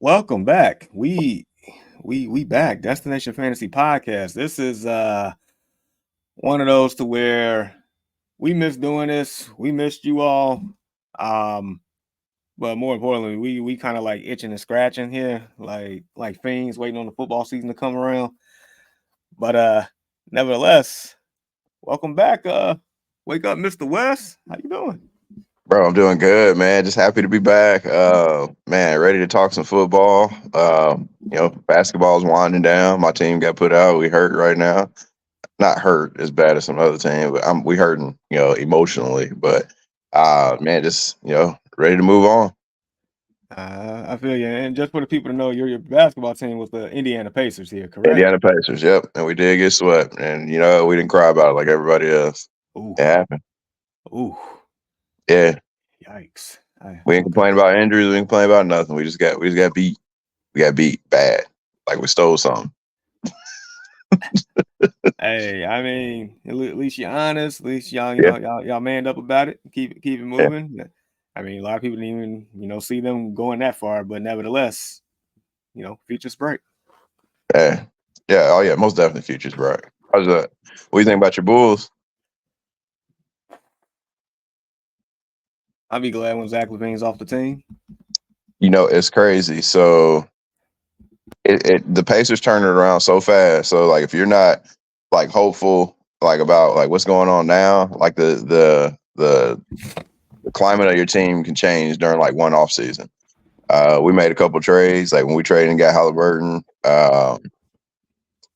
Welcome back. We back. Destination Fantasy Podcast. This is one of those to where we missed doing this. We missed you all. Um, but more importantly, we kind of like itching and scratching here, like fiends waiting on the football season to come around. But nevertheless, welcome back. Wake up, Mr. West. How you doing? Bro, I'm doing good, man. Just happy to be back. Man, ready to talk some football. Basketball's winding down. My team got put out. We hurt right now. Not hurt as bad as some other team, but we hurting, emotionally. But man, just ready to move on. I feel you. And just for the people to know, your basketball team was the Indiana Pacers here, correct? Indiana Pacers, yep. And we did get swept. And we didn't cry about it like everybody else. Ooh, It happened. ooh. Yeah. Yikes. We ain't complain about injuries, we ain't complain about nothing. We just got beat. We got beat bad. Like we stole something. Hey, I mean, at least you're honest. At least Yeah. y'all manned up about it. Keep it Yeah. moving. I mean, a lot of people didn't even see them going that far, but nevertheless, future's bright. Yeah. Yeah. Oh, yeah. Most definitely futures bright. How's that? What do you think about your Bulls? I'll be glad when Zach LaVine's off the team. It's crazy. So the Pacers turn it around so fast. So like, if you're not like hopeful like about like what's going on now, like the climate of your team can change during like one off season. We made a couple trades, like when we traded and got Halliburton.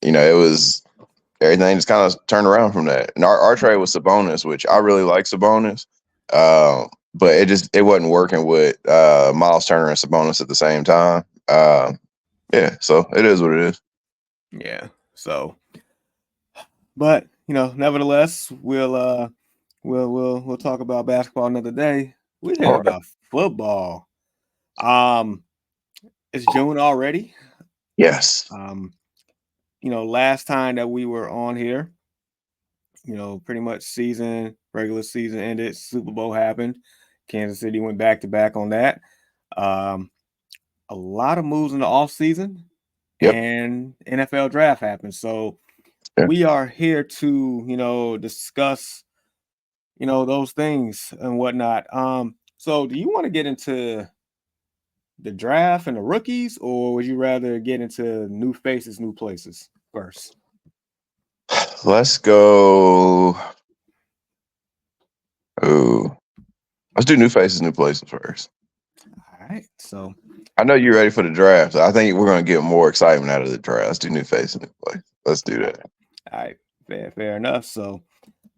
It was everything just kind of turned around from that. And our trade was Sabonis, which I really like Sabonis. But it wasn't working with Miles Turner and Sabonis at the same time. Yeah, so it is what it is. Yeah. So, but nevertheless, we'll talk about basketball another day. We're here about football. It's June already. Yes. Last time that we were on here, pretty much regular season ended, Super Bowl happened. Kansas City went back to back on that. A lot of moves in the offseason. Yep. And NFL draft happened. So yeah. We are here to, discuss, those things and whatnot. So do you want to get into the draft and the rookies, or would you rather get into new faces, new places first? Let's go. Oh, let's do new faces, new places first. All right. So I know you're ready for the draft. So I think we're going to get more excitement out of the draft. Let's do new faces, new places. Let's do that. All right. Fair enough. So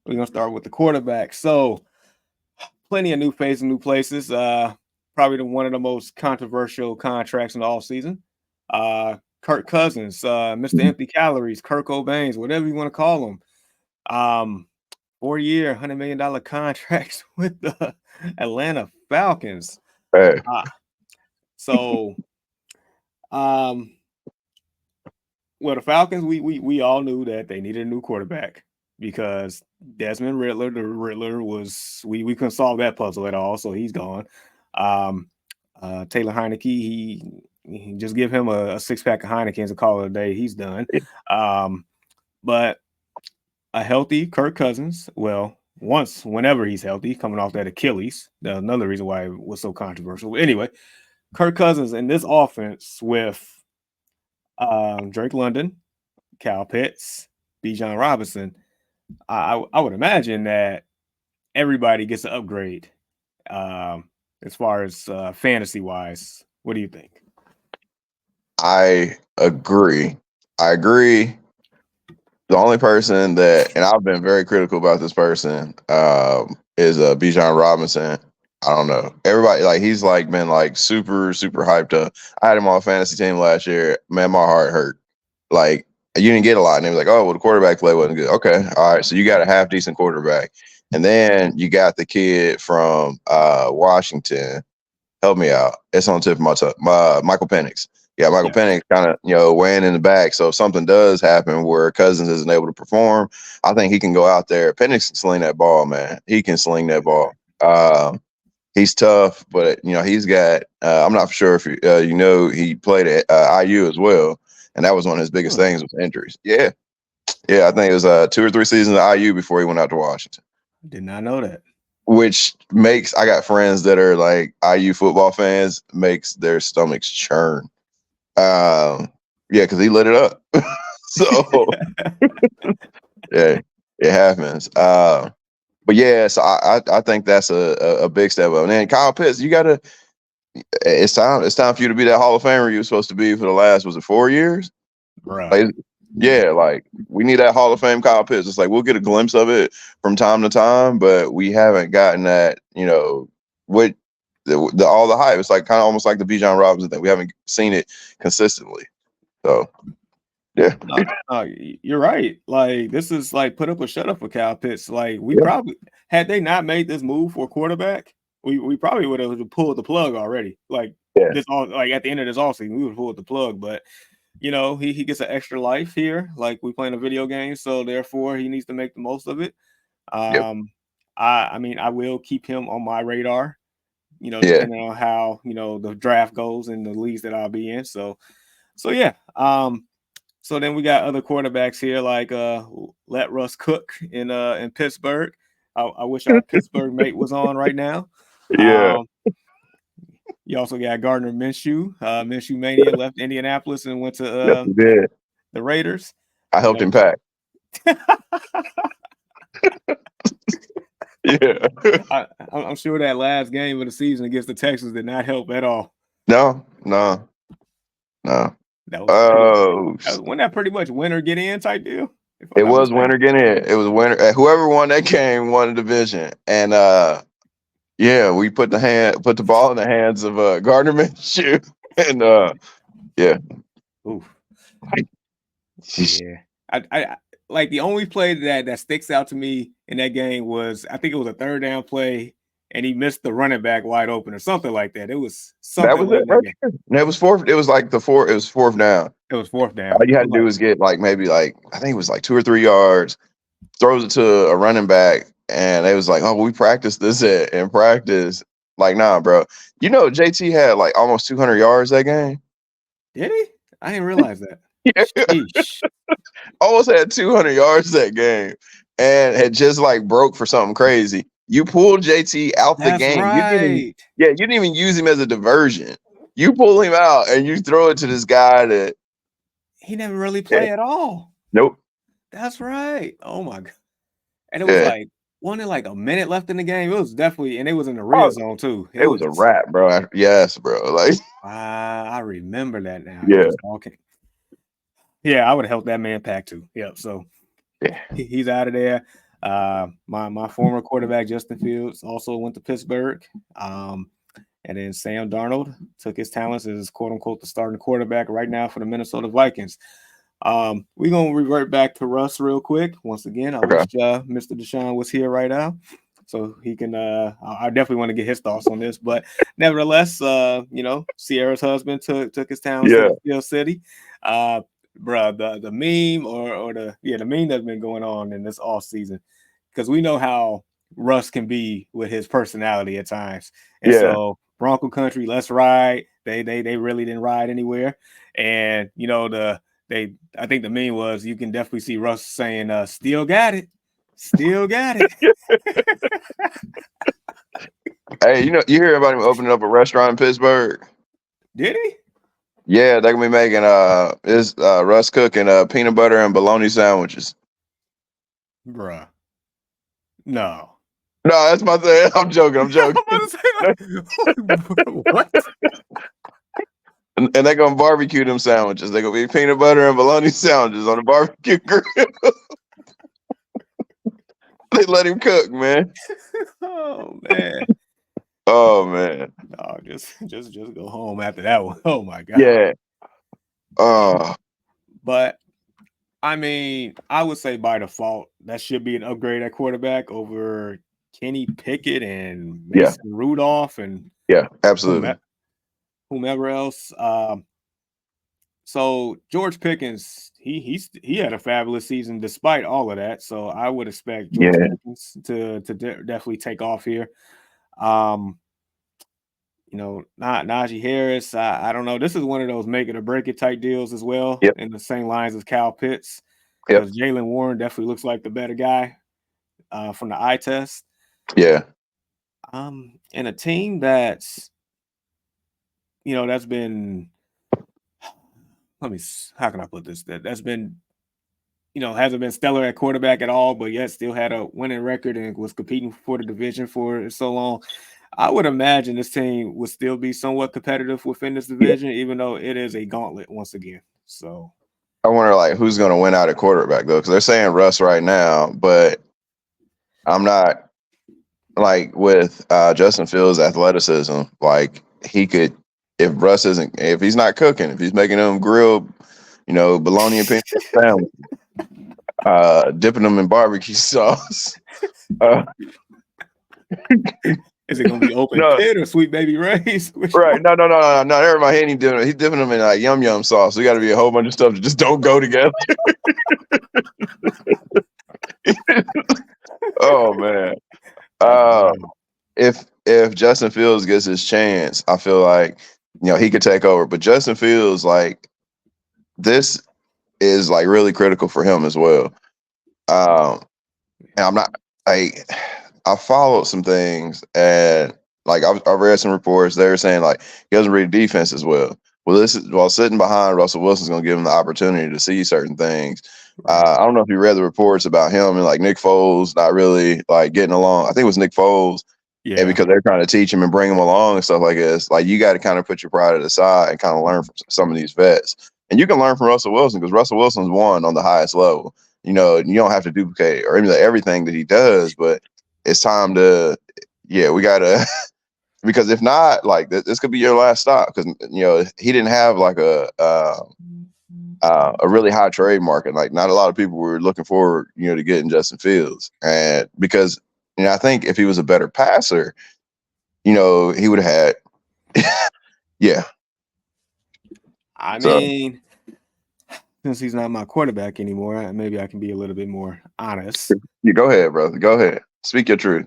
we're going to start with the quarterback. So plenty of new faces, new places. Probably one of the most controversial contracts in the offseason. Kirk Cousins, Mr. Empty Calories, Kirk Cobains, whatever you want to call him. 4-year, $100 million contracts with the Atlanta Falcons. Hey. The Falcons, we all knew that they needed a new quarterback because Desmond Riddler, the Riddler was we couldn't solve that puzzle at all, so he's gone. Taylor Heineke, he just give him a 6-pack of Heineken's and call it a day. He's done. But a healthy Kirk Cousins, whenever he's healthy, coming off that Achilles, another reason why it was so controversial. But anyway, Kirk Cousins in this offense with Drake London, Kyle Pitts, Bijan Robinson, I would imagine that everybody gets an upgrade as far as fantasy-wise. What do you think? I agree. The only person that, and I've been very critical about this person, is Bijan Robinson. I don't know. Everybody he's been super, super hyped up. I had him on a fantasy team last year. Man, my heart hurt. Like you didn't get a lot. And he was like, oh, well, the quarterback play wasn't good. Okay. All right. So you got a half decent quarterback. And then you got the kid from Washington. Help me out. It's on the tip of my tongue. Michael Penix. Yeah, Michael Penix kind of, weighing in the back. So if something does happen where Cousins isn't able to perform, I think he can go out there. Penix can sling that ball, man. He can sling that ball. he's tough, but he's got. I'm not sure if he played at IU as well, and that was one of his biggest things was injuries. Yeah, I think it was 2 or 3 seasons at IU before he went out to Washington. Did not know that. Which makes I got friends that are like IU football fans, makes their stomachs churn. Yeah, because he lit it up. So yeah, it happens. But yeah, so I think that's a big step up. And then Kyle Pitts, you gotta. It's time for you to be that Hall of Famer you were supposed to be for the last, was it 4 years? Bro. Like, yeah, like we need that Hall of Fame Kyle Pitts. It's like we'll get a glimpse of it from time to time, but we haven't gotten that. What the all the hype. It's like kind of almost like the Bijan Robinson thing. We haven't seen it consistently. So yeah, you're right. Like this is like put up or shut up for Kyle Pitts. Like we Yeah. probably had they not made this move for quarterback, we probably would have pulled the plug already. Like Yeah. this all like at the end of this offseason, we would have pulled the plug. But he gets an extra life here. Like we playing a video game, so therefore he needs to make the most of it. Yep. I mean, I will keep him on my radar. Yeah. Depending on how the draft goes and the leagues that I'll be in. So yeah. So then we got other quarterbacks here like let Russ cook in Pittsburgh. I wish our Pittsburgh mate was on right now. Yeah. You also got Gardner Minshew. Minshew Mania left Indianapolis and went to Yes, he did. the Raiders. I helped him pack. Yeah. I'm sure that last game of the season against the Texans did not help at all. No. That was wasn't that pretty much winner get in type deal? It was winner get in. It was winner. Whoever won that game won the division. And yeah, we put the ball in the hands of Gardner Minshew. And yeah. Oof. Yeah. I like the only play that sticks out to me in that game was I think it was a third down play and he missed the running back wide open or something like that. It was something. That was it, right? And it was fourth. It was like it was fourth down. It was fourth down. All you had to do was get maybe I think it was 2 or 3 yards, throws it to a running back, and it was like, oh, we practiced this in practice. Like, nah, bro. JT had almost 200 yards that game. Did he? I didn't realize that. Yeah. Almost had 200 yards that game, and had just broke for something crazy. You pulled JT out the game. Right. You didn't even use him as a diversion. You pull him out and you throw it to this guy that he never really played at all. Nope. That's right. Oh my god. And it was wasn't it a minute left in the game? It was definitely, and it was in the red zone too. It was a wrap, bro. Yes, bro. I remember that now. Yeah. Yeah, I would have helped that man pack too. Yep. So yeah, he's out of there. My former quarterback Justin Fields also went to Pittsburgh. And then Sam Darnold took his talents as quote unquote the starting quarterback right now for the Minnesota Vikings. We're gonna revert back to Russ real quick. Once again, I wish Mr. Deshaun was here right now, so he can. I definitely want to get his thoughts on this, but nevertheless, Sierra's husband took his talents to Steel City. Bro, the meme or the meme that's been going on in this off season, because we know how Russ can be with his personality at times, and so Bronco Country, let's ride. They really didn't ride anywhere, and I think the meme was you can definitely see Russ saying, still got it. Hey, you hear about him opening up a restaurant in Pittsburgh? Did he? Yeah, they're gonna be making Russ cooking peanut butter and bologna sandwiches. Bruh. No, that's my thing. I'm joking. I'm about to say, what? And they're gonna barbecue them sandwiches. They're gonna be peanut butter and bologna sandwiches on the barbecue grill. They let him cook, man. Oh man. No, just go home after that one. Oh my god. Yeah. But I mean, I would say by default that should be an upgrade at quarterback over Kenny Pickett and Mason Rudolph and absolutely whomever else. So George Pickens, he had a fabulous season despite all of that. So I would expect George Pickens to definitely take off here. Not Najee Harris. I don't know. This is one of those make it or break it type deals as well, Yep. in the same lines as Kyle Pitts, Yep. because Jalen Warren definitely looks like the better guy from the eye test. Yeah. And a team that's been, how can I put this? That's been, hasn't been stellar at quarterback at all, but yet still had a winning record and was competing for the division for so long. I would imagine this team would still be somewhat competitive within this Yeah. division, even though it is a gauntlet once again. So I wonder like who's going to win out at quarterback though, because they're saying Russ right now, but I'm not like with Justin Fields' athleticism. Like he could, if he's not cooking, if he's making them grilled, bologna and peanut sandwich, dipping them in barbecue sauce. is it going to be open No, pit or Sweet Baby Ray's? right? No. Never mind. He ain't doing it. He's dipping them in like yum yum sauce. So got to be a whole bunch of stuff that just don't go together. Oh man. If Justin Fields gets his chance, I feel like he could take over. But Justin Fields, like this is like really critical for him as well. And I'm not like I followed some things and like I read some reports. They were saying like he doesn't read defense as well. Well, this is while sitting behind Russell Wilson's going to give him the opportunity to see certain things. Right. I don't know if you read the reports about him and like Nick Foles not really like getting along. I think it was Nick Foles. Yeah. And because they're trying to teach him and bring him along and stuff like this, like you got to kind of put your pride to the side and kind of learn from some of these vets. And you can learn from Russell Wilson because Russell Wilson's won on the highest level. You don't have to duplicate or emulate everything that he does, but it's time to, we got to, because if not, like this could be your last stop because, he didn't have like a really high trade market. Like not a lot of people were looking forward, to getting Justin Fields. And because, I think if he was a better passer, he would have had, yeah. I mean, since he's not my quarterback anymore, maybe I can be a little bit more honest. You go ahead, brother. Go ahead. Speak your truth.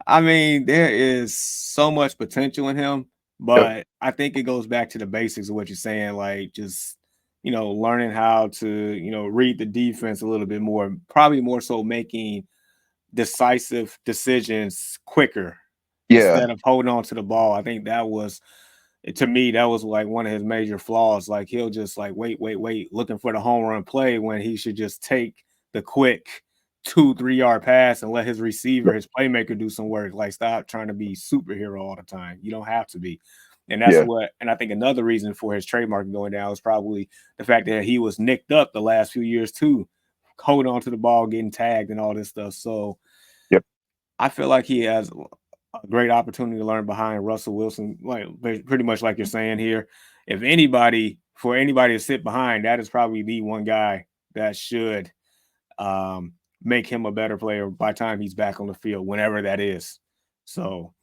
I mean, there is so much potential in him, but I think it goes back to the basics of what you're saying, like just learning how to read the defense a little bit more, probably more so making decisive decisions quicker instead of holding on to the ball. I think to me, that was like one of his major flaws. Like he'll just like wait, looking for the home run play when he should just take the quick 2-3 yard pass and let his receiver, his playmaker do some work. Like stop trying to be superhero all the time. You don't have to be. And that's and I think another reason for his trademark going down is probably the fact that he was nicked up the last few years too, holding on to the ball, getting tagged and all this stuff. So I feel like he has a great opportunity to learn behind Russell Wilson, like pretty much like you're saying here. If anybody to sit behind, that is probably the one guy that should make him a better player by the time he's back on the field, whenever that is. So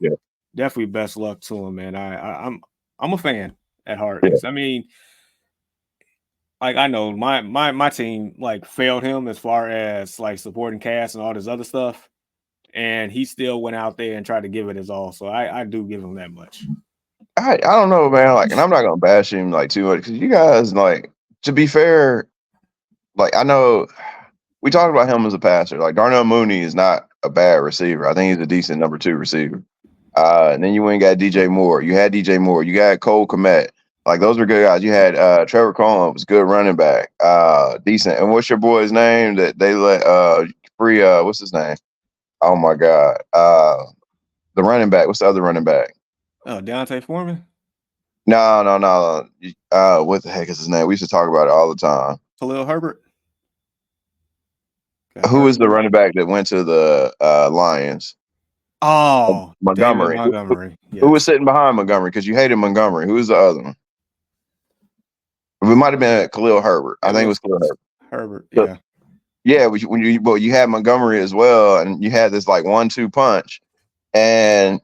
definitely best luck to him, man. I'm a fan at heart. I mean, like I know my team like failed him as far as like supporting cast and all this other stuff. And he still went out there and tried to give it his all. So I do give him that much. I don't know, man. Like, and I'm not gonna bash him like too much because you guys, like, to be fair, like I know we talked about him as a passer. Like Darnell Mooney is not a bad receiver. I think he's a decent number 2 receiver. And then you went and got DJ Moore. You had DJ Moore. You got Cole Kmet. Like those were good guys. You had Trevor Coleman was good running back. Decent. And what's your boy's name that they let free? What's his name? Oh my God. The running back. What's the other running back? Oh, Deontay Foreman? No. What the heck is his name? We used to talk about it all the time. Khalil Herbert. Who is the running back that went to the Lions? Oh, Montgomery. Montgomery. Who was sitting behind Montgomery? Because you hated Montgomery. Who was the other one? It might have been Khalil Herbert. I think it was Khalil Herbert. Yeah. Yeah, when you had Montgomery as well, and you had this like 1-2 punch, and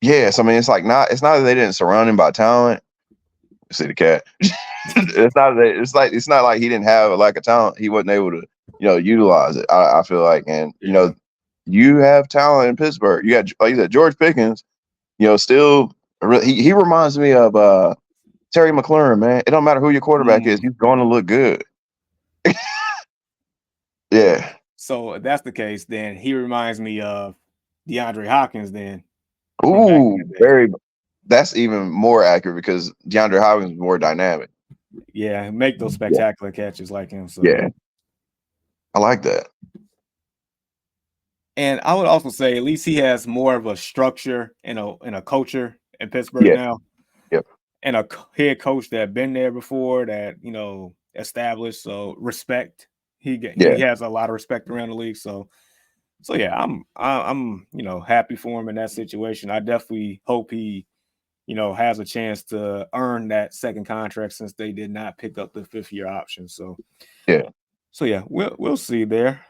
yes, I mean it's not that they didn't surround him by talent. See the cat. It's not like he didn't have a lack of talent. He wasn't able to utilize it. I feel like, and you have talent in Pittsburgh. You got, like you said, George Pickens. still he reminds me of Terry McLaurin, man. It don't matter who your quarterback is, he's going to look good. Yeah. So if that's the case, then he reminds me of DeAndre Hopkins then from back in Ooh, the day. that's even more accurate because DeAndre Hopkins is more dynamic. Yeah, make those Yeah. spectacular catches like him. So Yeah. I like that. and I would also say at least he has more of a structure and a culture in Pittsburgh Yeah. now. Yep. And a head coach that been there before that, established. So respect. He has a lot of respect around the league. So yeah, I'm happy for him in that situation. I definitely hope he has a chance to earn that second contract since they did not pick up the 5th-year option. So yeah, we'll see there.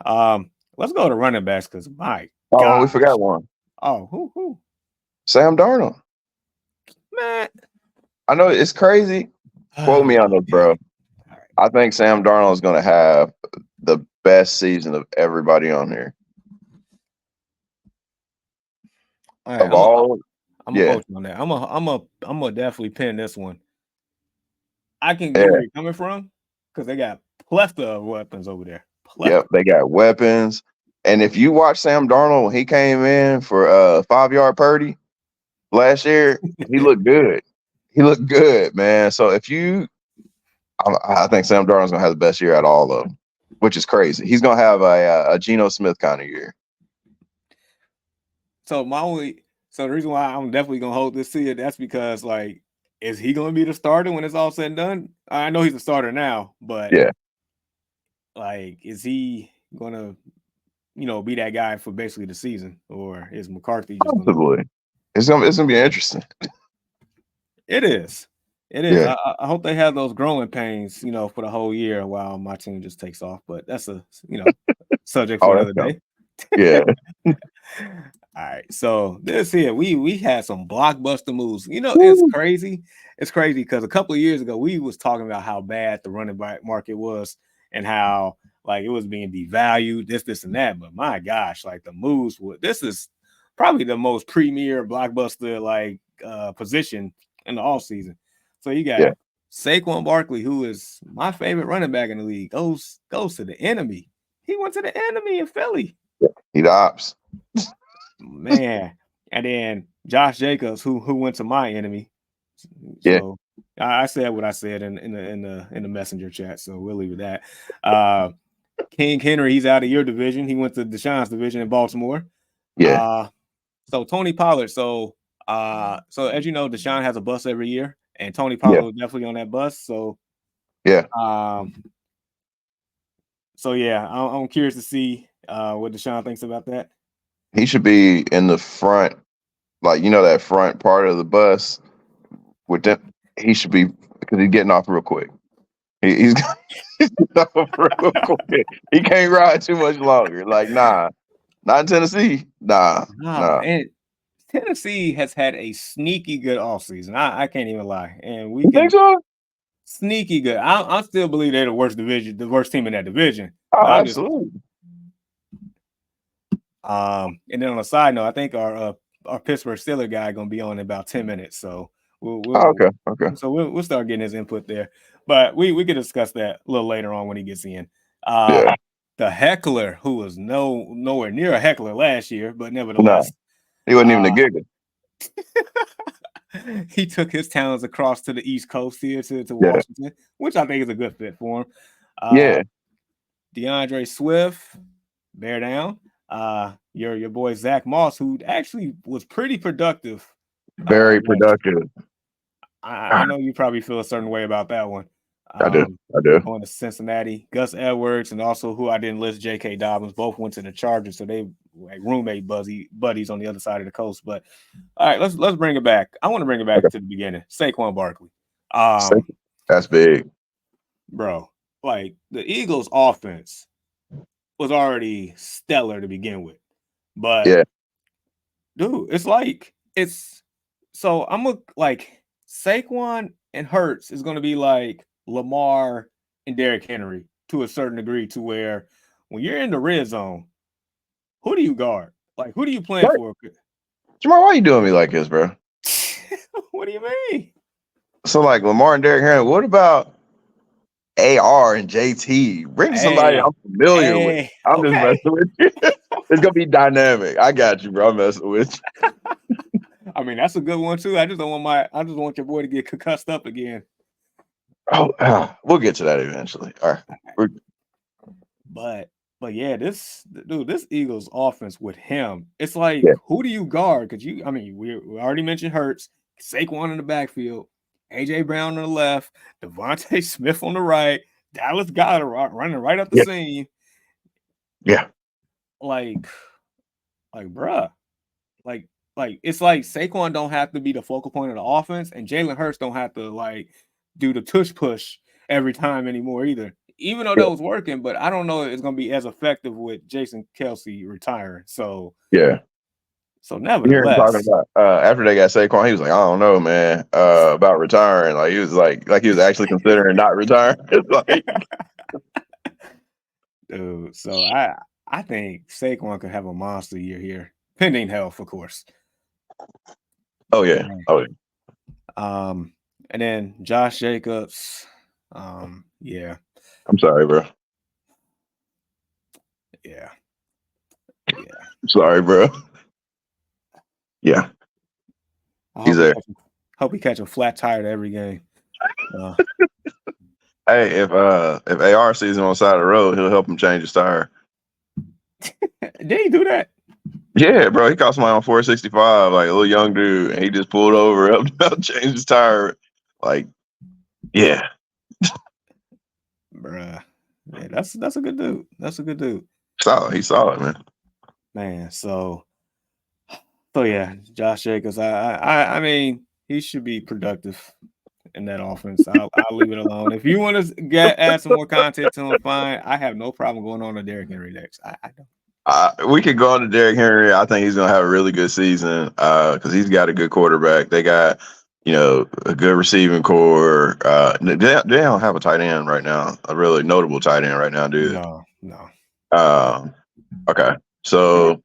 Let's go to running backs because my Oh, we gosh. forgot one. Oh, who? Sam Darnold. Man. I know it's crazy. Quote me on this, bro. All right. I think Sam Darnold is going to have the best season of everybody on here. All right, I'm gonna yeah. quote you on that. I'm gonna definitely pin this one. I can Yeah. get where you're coming from because they got plethora of weapons over there. Yep, they got weapons. And if you watch Sam Darnold when he came in for 5-yard Purdy last year, he looked good. He looked good, man. So I think Sam Darnold's gonna have the best year out of all of them, which is crazy. He's gonna have a Geno Smith kind of year. So the reason why I'm definitely gonna hold this to you, that's because is he gonna be the starter when it's all said and done? I know he's a starter now, but yeah, is he gonna be that guy for basically the season, or is McCarthy just possibly? It's gonna be interesting. It is. Yeah. I hope they have those growing pains, for the whole year while my team just takes off. But that's a subject for another day. Yeah. All right. So this here, we had some blockbuster moves. It's crazy. It's crazy because a couple of years ago we was talking about how bad the running back market was and how it was being devalued, this and that. But my gosh, the moves this is probably the most premier blockbuster position in the off season. So you got Saquon Barkley, who is my favorite running back in the league, goes to the enemy. He went to the enemy in Philly. He the ops. Man. And then Josh Jacobs, who went to my enemy. So I said what I said in the messenger chat. So we'll leave it at that. King Henry, he's out of your division. He went to Deshaun's division in Baltimore. Yeah. So Tony Pollard. So as you know, Deshaun has a bus every year, and Tony Pollard was definitely on that bus. So So yeah, I'm curious to see what Deshaun thinks about that. He should be in the front, that front part of the bus with them. He should be because he's getting off real quick. He's getting off real quick. He can't ride too much longer. Nah, not in Tennessee. Nah. And Tennessee has had a sneaky good offseason. I can't even lie. And we think so? Sneaky good. I still believe they're the worst team in that division. Oh, absolutely. And then on a side note, I think our Pittsburgh Steelers guy gonna be on in about 10 minutes. So okay. So we'll start getting his input there. But we could discuss that a little later on when he gets in. The heckler, who was nowhere near a heckler last year, but nevertheless, he wasn't even a giggle. He took his talents across to the East Coast here to Washington, which I think is a good fit for him. DeAndre Swift, bear down. Your boy Zach Moss, who actually was pretty productive. Very productive. I know you probably feel a certain way about that one. I do. Going to Cincinnati. Gus Edwards and also who I didn't list, J.K. Dobbins, both went to the Chargers, so they roommate buddies on the other side of the coast. But all right, let's bring it back. I want to bring it back to the beginning. Saquon Barkley. That's big, bro. The Eagles' offense was already stellar to begin with, but dude, it's so I'm Saquon and Hurts is going to be like Lamar and Derrick Henry to a certain degree, to where when you're in the red zone, who do you guard? Who do you plan for? Jamal, why are you doing me like this, bro? What do you mean? So like Lamar and Derrick Henry, what about AR and JT? Bring somebody Hey, I'm familiar with. hey, I'm just okay. messing with you. It's gonna be dynamic. I got you, bro. I'm messing with you. I mean, that's a good one too. I just don't want your boy to get concussed up again. Oh, we'll get to that eventually. All right. But yeah, this Eagles offense with him, it's like, Yeah. who do you guard? Because we already mentioned Hurts, Saquon in the backfield, AJ Brown on the left, Devontae Smith on the right, Dallas Goedert running right up the Yeah. seam. Yeah. Like, bruh, like, it's like Saquon don't have to be the focal point of the offense, and Jalen Hurts don't have to like do the tush push every time anymore either. Even though Yeah. that was working, but I don't know if it's gonna be as effective with Jason Kelsey retiring. So Yeah. You hear him talking nevertheless, about after they got Saquon, he was like, I don't know, man, about retiring. Like he was like he was actually considering not retiring. It's like, dude. So I think Saquon could have a monster year here, pending health, of course. oh yeah. Oh yeah. And then Josh Jacobs, yeah, I'm sorry, bro. yeah. I'm sorry, bro. Yeah. I He's hope he there. hope he catch a flat tire to every game. Uh, Hey, if AR sees him on the side of the road, he'll help him change his tire. did he do that? Yeah, bro. He caught somebody on 465, like a little young dude, and he just pulled over, helped change his tire. Like, yeah. Bruh. Yeah, that's a good dude. That's a good dude. Solid. He's solid, man. Man, so yeah, Josh Jacobs. I mean, he should be productive in that offense. I'll leave it alone. If you want to add some more content to him, fine. I have no problem going on to Derrick Henry next. I don't. We could go on to Derrick Henry. I think he's gonna have a really good season because he's got a good quarterback. They got a good receiving core. They don't have a tight end right now, a really notable tight end right now, do they? No. Okay, so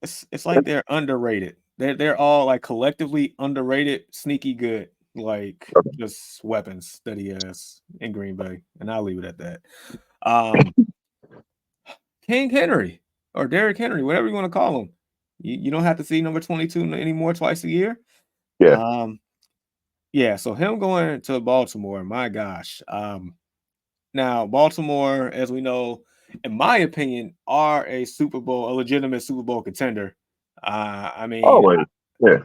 It's like they're underrated. They're all like collectively underrated, sneaky good, like just weapons that he has in Green Bay, and I'll leave it at that. King Henry or Derrick Henry, whatever you want to call him. You don't have to see number 22 anymore twice a year. yeah. Yeah, so him going to Baltimore, my gosh. Now Baltimore, as we know, in my opinion, are a legitimate Super Bowl contender. I mean, Always, yeah.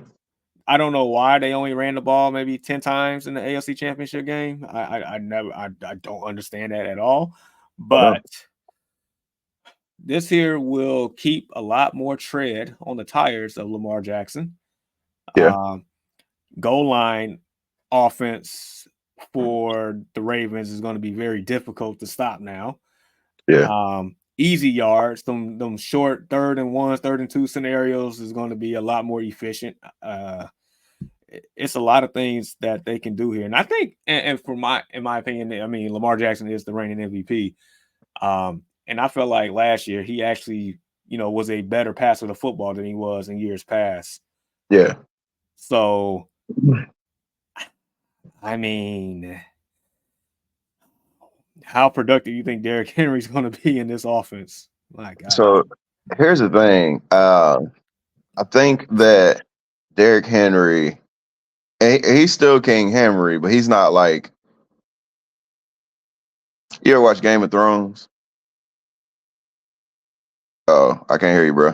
I don't know why they only ran the ball maybe 10 times in the AFC Championship game. I don't understand that at all. But this here will keep a lot more tread on the tires of Lamar Jackson. Yeah. Goal line offense for the Ravens is going to be very difficult to stop now. Yeah. Easy yards, them short 3rd and 1, 3rd and 2 scenarios is going to be a lot more efficient. It's a lot of things that they can do here, and I think, and in my opinion, I mean, Lamar Jackson is the reigning MVP. And I felt like last year he actually, was a better passer of football than he was in years past. Yeah. So, I mean, how productive do you think Derrick Henry's going to be in this offense? My God. So here's the thing. I think that Derrick Henry, he's still King Henry, but he's not like. You ever watch Game of Thrones? Oh, I can't hear you, bro.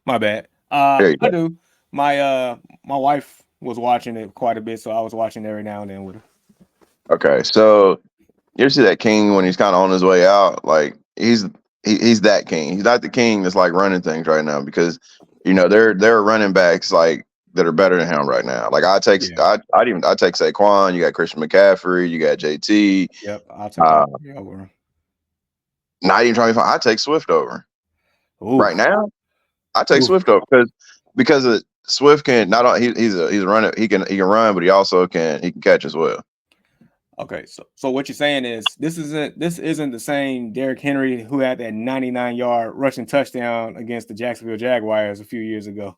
My bad. There you I go. do. My wife was watching it quite a bit, so I was watching every now and then with her. Okay, so you ever see that king when he's kind of on his way out? Like he's that king. He's not the king that's like running things right now because there are running backs like that are better than him right now. Like I'd take Saquon. You got Christian McCaffrey. You got JT. Yep, I'll take all three over him. Not even trying to find. I take Swift over Oof. right now. I take Oof. Swift over because Swift can not only he's a runner. He can run, but he also can catch as well. Okay, so what you're saying is this isn't the same Derrick Henry who had that 99-yard rushing touchdown against the Jacksonville Jaguars a few years ago.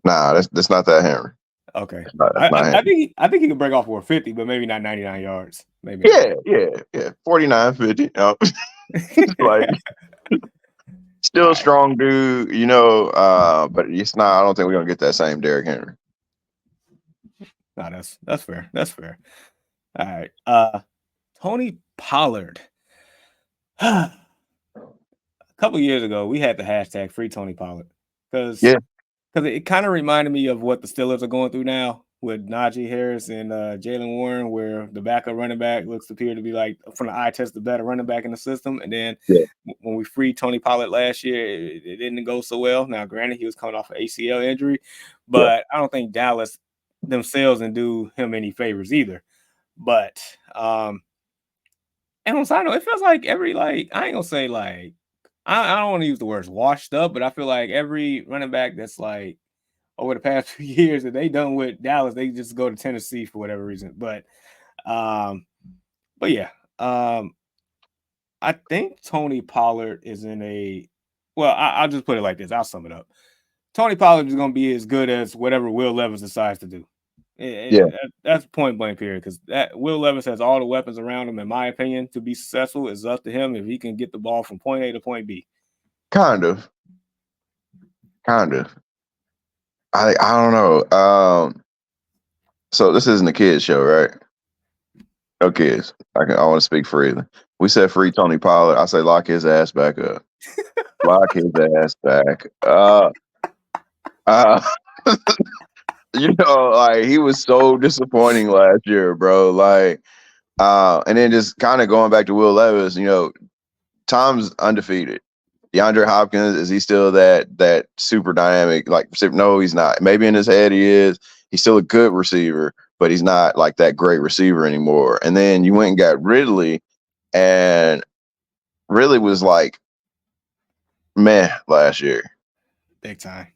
Nah, that's not that Henry. Okay. That's not him. I think he can break off for 50, but maybe not 99 yards. Maybe not. Yeah. 49, 50. Like still a All right. strong dude, but it's not. I don't think we're gonna get that same Derrick Henry. No, that's fair. That's fair. All right. Tony Pollard. A couple years ago, we had the hashtag free Tony Pollard because Yeah, it kind of reminded me of what the Steelers are going through now with Najee Harris and Jalen Warren, where the backup running back looks to appear to be like from the eye test the better running back in the system. And then yeah, when we freed Tony Pollard last year, it didn't go so well. Now, granted, he was coming off an ACL injury, yeah. but I don't think Dallas themselves and do him any favors either. But and on side note, it feels like every I ain't gonna say I don't want to use the words washed up, but I feel like every running back that's like over the past few years that they done with Dallas, they just go to Tennessee for whatever reason. Um, but yeah, I think Tony Pollard is in a well, I'll just put it like this. I'll sum it up. Tony Pollard is going to be as good as whatever Will Levis decides to do. Yeah, That's point blank period because that Will Levis has all the weapons around him, in my opinion, to be successful. It's up to him if he can get the ball from point A to point B. kind of. I don't know. So this isn't a kids show, right? No kids. I want to speak freely. We said free Tony Pollard. I say lock his ass back up. Lock his ass back. Uh, like he was so disappointing last year, bro. Like, and then just kind of going back to Will Levis, Tom's undefeated. DeAndre Hopkins, is he still that super dynamic? Like, no, he's not. Maybe in his head he is. He's still a good receiver, but he's not like that great receiver anymore. And then you went and got Ridley, and Ridley was like meh last year. Big time.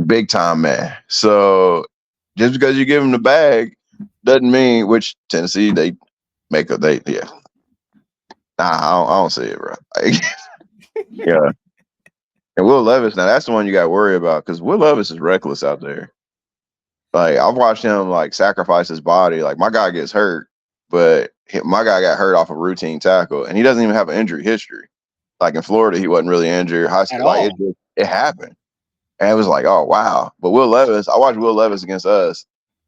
Big time meh. So just because you give him the bag doesn't mean, which Tennessee, they yeah. Nah, I don't see it, bro. Yeah. And Will Levis, now that's the one you got to worry about because Will Levis is reckless out there. Like I've watched him like sacrifice his body. Like my guy gets hurt, but my guy got hurt off a routine tackle, and he doesn't even have an injury history. Like in Florida, he wasn't really injured. High At school, like all. it happened, and it was like, oh wow. But Will Levis, I watched Will Levis against us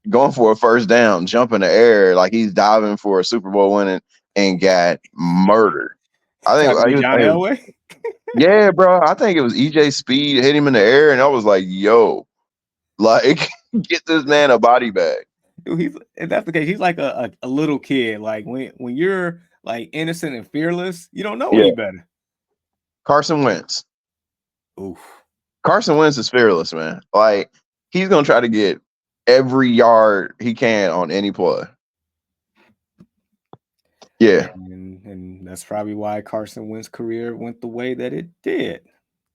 going for a first down, jump in the air like he's diving for a Super Bowl winning, and got murdered. I Trying think to be he was. John Elway. Yeah, bro. I think it was EJ Speed hit him in the air, and I was like, yo, like, get this man a body bag. He's if that's the case, he's like a little kid. Like when you're like innocent and fearless, you don't know Yeah. any better. Carson Wentz. Oof. Carson Wentz is fearless, man. Like, he's going to try to get every yard he can on any play. Yeah. And that's probably why Carson Wentz's career went the way that it did.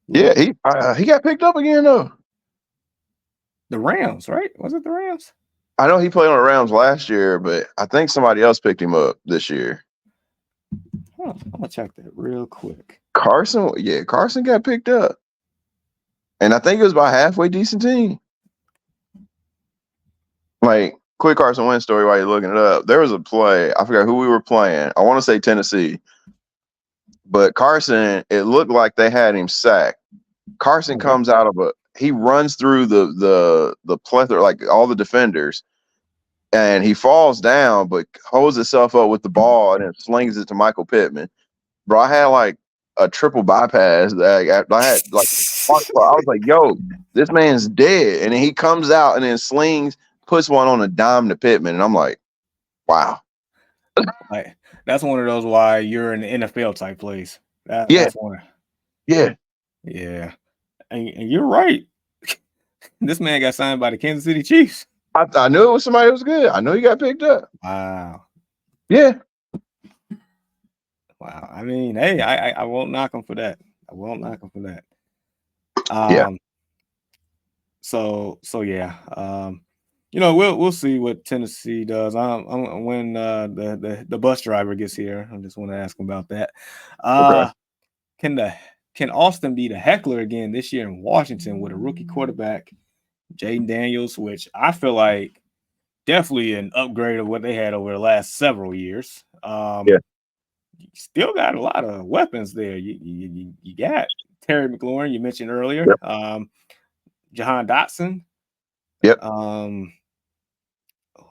Yeah, he got picked up again, though. The Rams, right? Was it the Rams? I know he played on the Rams last year, but I think somebody else picked him up this year. Huh, I'm gonna check that real quick. Carson got picked up. And I think it was by halfway decent team. Like, quick Carson Wentz story while you're looking it up. There was a play. I forgot who we were playing. I want to say Tennessee. But Carson, it looked like they had him sacked. Carson comes out of he runs through the plethora, like all the defenders, and he falls down, but holds himself up with the ball and then slings it to Michael Pittman. Bro, I had like a triple bypass. I had like, I was like, yo, this man's dead. And then he comes out and then slings, puts one on a dime to Pittman. And I'm like, wow. Like that's one of those why you're in the NFL type plays. That's one. Yeah. Yeah. And you're right. This man got signed by the Kansas City Chiefs. I knew it was somebody who was good. I knew he got picked up. Wow. Yeah. Wow. I mean, hey, I won't knock him for that. I won't knock him for that. Yeah. So yeah. We'll see what Tennessee does. When the bus driver gets here, I just want to ask him about that. Okay. Can Austin be the heckler again this year in Washington with a rookie quarterback Jaden Daniels, which I feel like definitely an upgrade of what they had over the last several years. Yeah. You still got a lot of weapons there. You got Terry McLaurin, you mentioned earlier. Yep. Jahan Dotson. Yep. Um,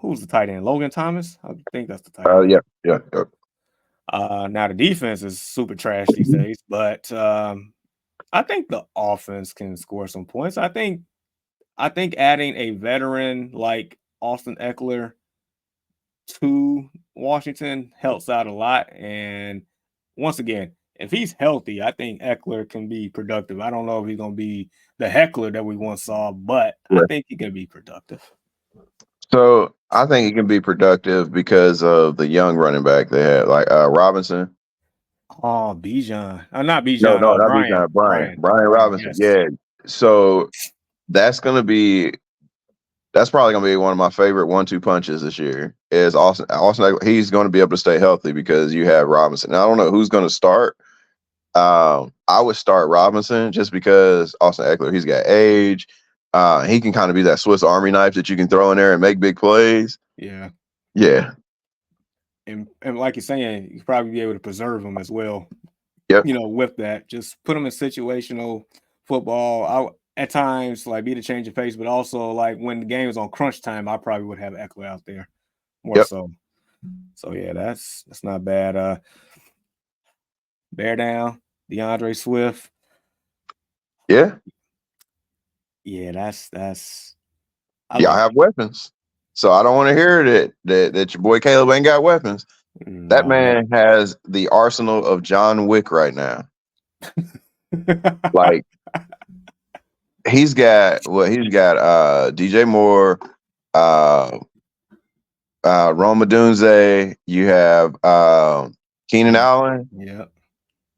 who's the tight end? Logan Thomas? I think that's the tight end. Yeah. Yeah. Yep. Now the defense is super trash these days, but I think the offense can score some points. I think adding a veteran like Austin Eckler to Washington helps out a lot. And once again, if he's healthy, I think Eckler can be productive. I don't know if he's going to be the heckler that we once saw, but I Yeah. think he can be productive. So I think he can be productive because of the young running back they had, like Robinson. Oh, Bijan. Not No, Bijan. no, not Brian. Bijan. Brian. Brian. Brian Brian. Robinson. Yes. Yeah. So that's gonna be that's probably gonna be one of my favorite 1-2 punches this year. Is Austin? Austin, he's going to be able to stay healthy because you have Robinson. Now, I don't know who's going to start. I would start Robinson just because Austin Eckler, he's got age. He can kind of be that Swiss Army knife that you can throw in there and make big plays. Yeah. Yeah. And like you're saying, you probably be able to preserve him as well. Yep. With that, just put him in situational football. At times like be the change of pace, but also like when the game is on crunch time, I probably would have Eckler out there more Yep. so. So yeah, that's not bad. Bear down, DeAndre Swift. Yeah. Yeah, that's I Y'all love have weapons. So I don't want to hear that your boy Caleb ain't got weapons. it. That No, man has the arsenal of John Wick right now. Like he's got DJ Moore, uh Roma Dunze, you have Keenan Allen. yeah.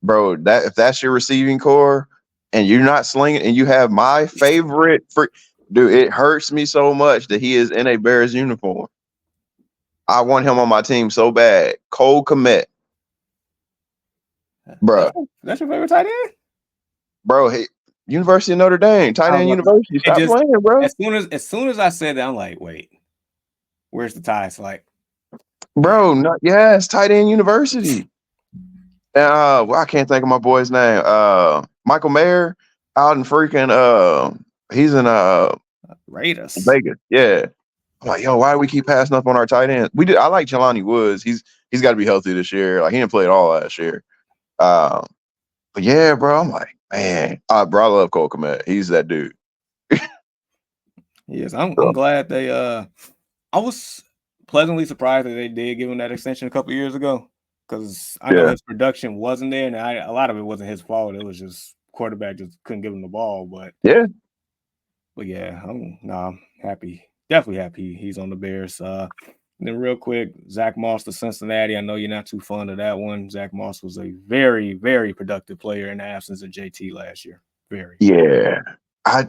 Bro, that if that's your receiving core and you're not slinging and you have my favorite dude, it hurts me so much that he is in a Bears uniform. I want him on my team so bad. Cole Kmet. Bro. That's your favorite tight end? Bro, hey, University of Notre Dame, tight end University. It Stop just playing, bro. as soon as I said that, I'm like, wait, where's the ties? Like, Bro, yes, tight end University. Well, I can't think of my boy's name. Michael Mayer out in freaking he's in Raiders. Vegas. Yeah. I'm like, yo, why do we keep passing up on our tight end? I like Jelani Woods. He's got to be healthy this year. Like he didn't play at all last year. But yeah, bro, I'm like, man, bro, I love Cole Kmet. He's that dude. Yes, I'm glad they I was pleasantly surprised that they did give him that extension a couple years ago because I know his production wasn't there, and a lot of it wasn't his fault. It was just quarterback just couldn't give him the ball. But yeah, I'm happy, definitely happy he's on the Bears. Then real quick, Zach Moss to Cincinnati. I know you're not too fond of that one. Zach Moss was a very, very productive player in the absence of JT last year. Very. Yeah. I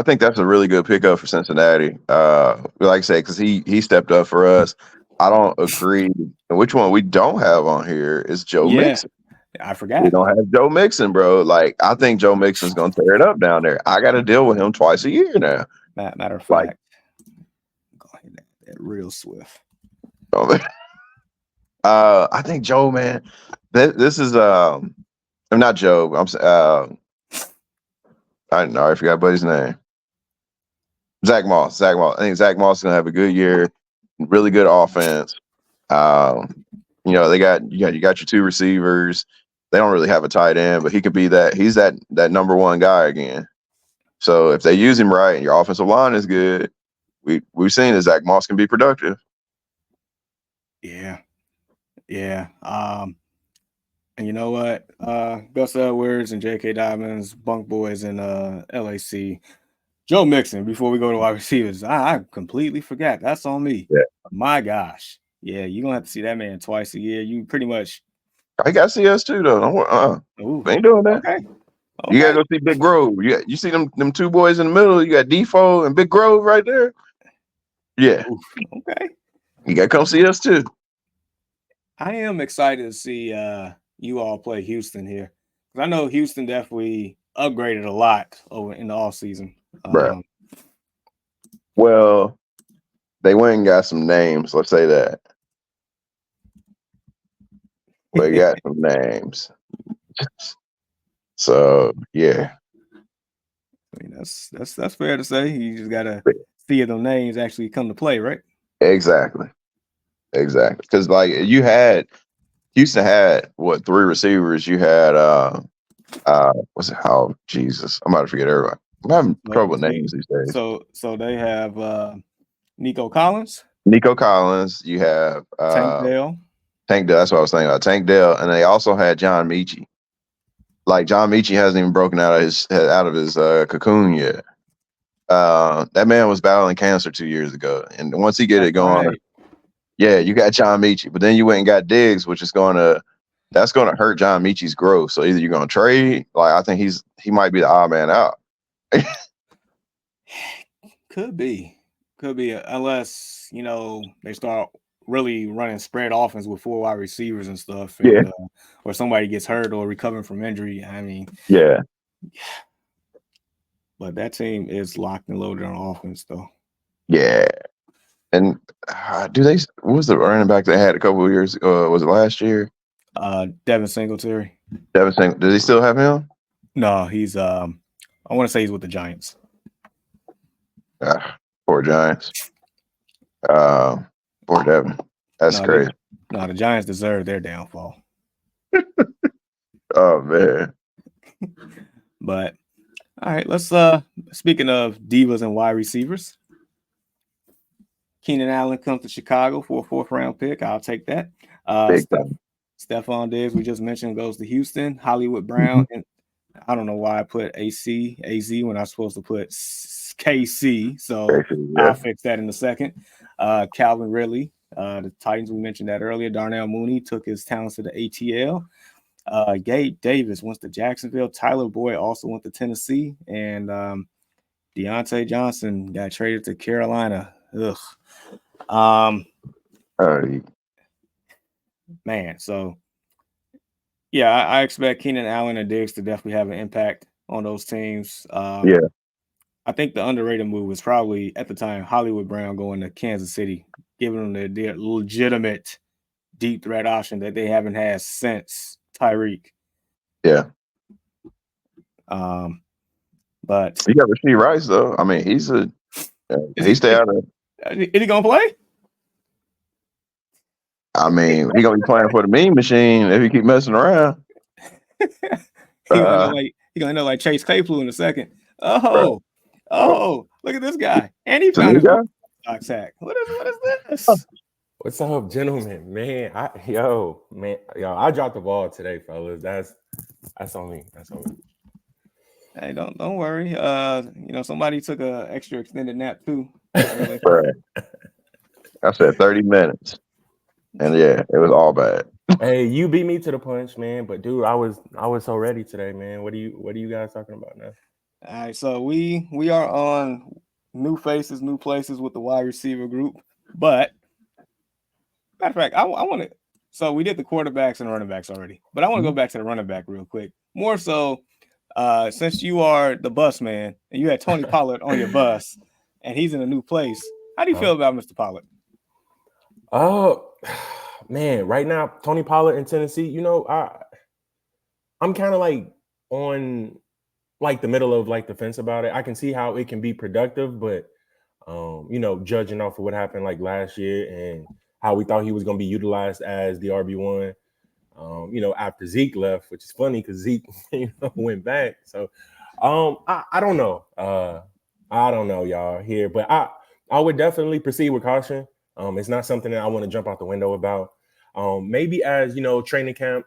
think that's a really good pickup for Cincinnati. Like I say, because he stepped up for us. I don't agree. Which one we don't have on here is Joe Mixon. I forgot. We don't have Joe Mixon, bro. Like, I think Joe Mixon's gonna tear it up down there. I got to deal with him twice a year now. Matter of fact, go ahead that real swift. I think Joe, man. This is I'm not Joe. I don't know. I forgot buddy's name. Zach Moss. I think Zach Moss is gonna have a good year. Really good offense. They got you got your two receivers. They don't really have a tight end, but he could be that. He's that number one guy again. So if they use him right and your offensive line is good, we've seen that Zach Moss can be productive. Yeah. And you know what? Gus Edwards and J.K. Dobbins, bunk boys in LAC. Joe Mixon, before we go to wide receivers, I completely forgot. That's on me. Yeah. My gosh. Yeah, you're going to have to see that man twice a year. You pretty much. I got to see us too, though. We ain't doing that. Okay. You got to go see Big Grove. You see them two boys in the middle? You got Defoe and Big Grove right there? Yeah. Oof. Okay. You got to come see us too. I am excited to see you all play Houston here. Because I know Houston definitely upgraded a lot over in the offseason. Bruh. Um, Well, they went and got some names. Let's say that. We got some names. So yeah, I mean, that's fair to say. You just gotta see if those names actually come to play, right? exactly. Because like Houston had what 3 receivers? You had what's it? Oh Jesus, I'm about to forget everybody. I'm having trouble with names these days. So they have Nico Collins, Nico Collins. You have Tank Dell. Tank Dell. That's what I was thinking about. Tank Dell, and they also had John Michie. Like John Michie hasn't even broken out of his cocoon yet. That man was battling cancer 2 years ago, and once he get it going, Right. yeah, you got John Michie. But then you went and got Diggs, which is that's gonna hurt John Michie's growth. So either you're gonna trade, like I think he might be the odd man out. Could be, unless they start really running spread offense with 4 wide receivers and stuff, and or somebody gets hurt or recovering from injury. I mean, yeah. But that team is locked and loaded on offense, though. Yeah. And what was the running back they had a couple of years ago? Was it last year? Devin Singletary. Devin Singletary. Does he still have him? No, he's I want to say he's with the Giants. Poor Giants. Poor Devin. That's crazy. The Giants deserve their downfall. Oh man. But all right, let's speaking of divas and wide receivers. Keenan Allen comes to Chicago for a 4th-round pick. I'll take that. Stefon Diggs, we just mentioned, goes to Houston. Hollywood Brown, and I don't know why I put AZ when I was supposed to put KC. So I'll fix that in a second. Calvin Ridley, the Titans, we mentioned that earlier. Darnell Mooney took his talents to the ATL. Gabe Davis went to Jacksonville. Tyler Boyd also went to Tennessee. And Deontay Johnson got traded to Carolina. Man, so yeah, I expect Keenan Allen and Diggs to definitely have an impact on those teams. I think the underrated move was probably at the time Hollywood Brown going to Kansas City, giving them their legitimate deep threat option that they haven't had since Tyreek. Yeah. But you got Rashee Rice though. I mean, he stay out of. Is he gonna play? I mean, he gonna be playing for the Mean Machine if he keep messing around. He gonna end up like Chase Claypool in a second. Oh, look at this guy, and he found his box sack. What is this? What's up, gentlemen? Man, I dropped the ball today, fellas. That's on me. Hey, don't worry. Somebody took a extra extended nap too. Right. I said 30 minutes. And yeah, it was all bad. Hey, you beat me to the punch, man. But dude, I was so ready today, man. What are you guys talking about now? All right, so we are on new faces, new places with the wide receiver group. But matter of fact, I want to. So we did the quarterbacks and running backs already, but I want to go back to the running back real quick. More so, since you are the bus man and you had Tony Pollard on your bus, and he's in a new place. How do you feel about Mr. Pollard? Man, right now, Tony Pollard in Tennessee, I'm kind of like on like the middle of like the fence about it. I can see how it can be productive, but judging off of what happened like last year and how we thought he was going to be utilized as the RB1, after Zeke left, which is funny because Zeke went back. So I don't know. I don't know, y'all here, but I would definitely proceed with caution. It's not something that I want to jump out the window about. Maybe as training camp,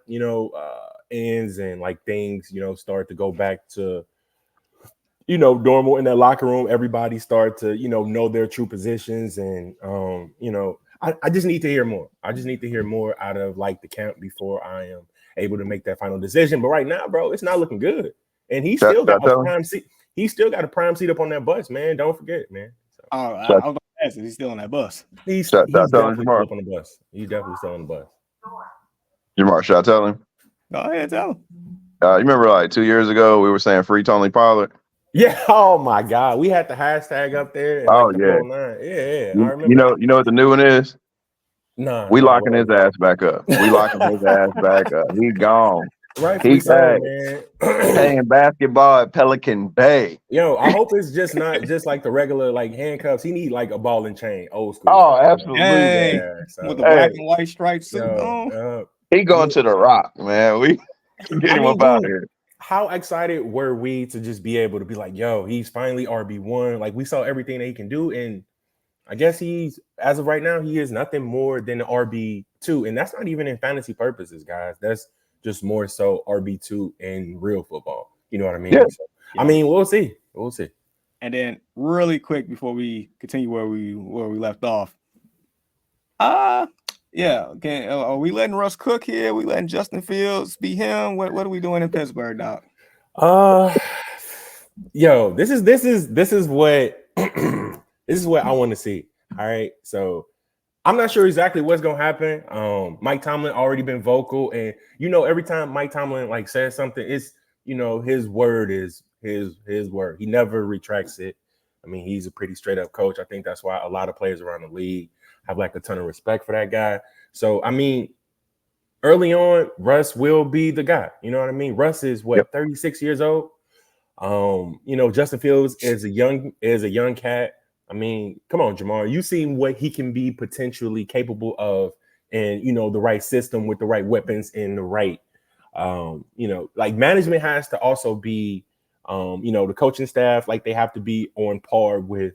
ends and like things, start to go back to, normal in that locker room. Everybody start to, know their true positions, and I just need to hear more. I just need to hear more out of like the camp before I am able to make that final decision. But right now, bro, it's not looking good, and he still got a prime seat. He still got a prime seat up on that bus, man. Don't forget, man. I was about to ask, is he still on that bus? He's definitely still up on the bus. He's definitely still on the bus. Jamar, should I tell him? Go ahead, tell him. You remember like 2 years ago we were saying free Tony Pollard? Yeah. Oh my God. We had the hashtag up there and like Oh the yeah. whole nine. Yeah. I You remember that. know what the new one is? Nah. We What locking his was ass back up. We locking his ass back up. He gone. it? Rightfully He so, hey, man. playing basketball at Pelican Bay. Yo, I hope it's just not just like the regular like handcuffs. He need like a ball and chain, old school Oh, stuff. absolutely. Dang, Yeah. with the So Hey, black and white striped suit yo, on. he I going mean, to the Rock, man. We get I him mean, up out of dude, here. how excited were we to just be able to be like, yo, he's finally RB1. Like we saw everything that he can do. And I guess he's as of right now, he is nothing more than an RB2. And that's not even in fantasy purposes, guys. That's just more so RB2 in real football. You know what I mean? Yeah. So, I mean, we'll see. We'll see. And then really quick before we continue where we left off. Yeah. Okay. Are we letting Russ cook here? Are we letting Justin Fields be him? What are we doing in Pittsburgh, Doc? Yo, this is what this is what I want to see. All right. So I'm not sure exactly what's gonna happen. Mike Tomlin already been vocal, and every time Mike Tomlin like says something, it's his word is his word. He never retracts it. I mean, he's a pretty straight up coach. I think that's why a lot of players around the league have like a ton of respect for that guy. So I mean, early on, Russ will be the guy. You know what I mean? Russ is what 36 years old. Justin Fields is a young cat. I mean, come on, Jamar. You seen what he can be potentially capable of, and the right system with the right weapons and the right, like management has to also be, the coaching staff, like they have to be on par with,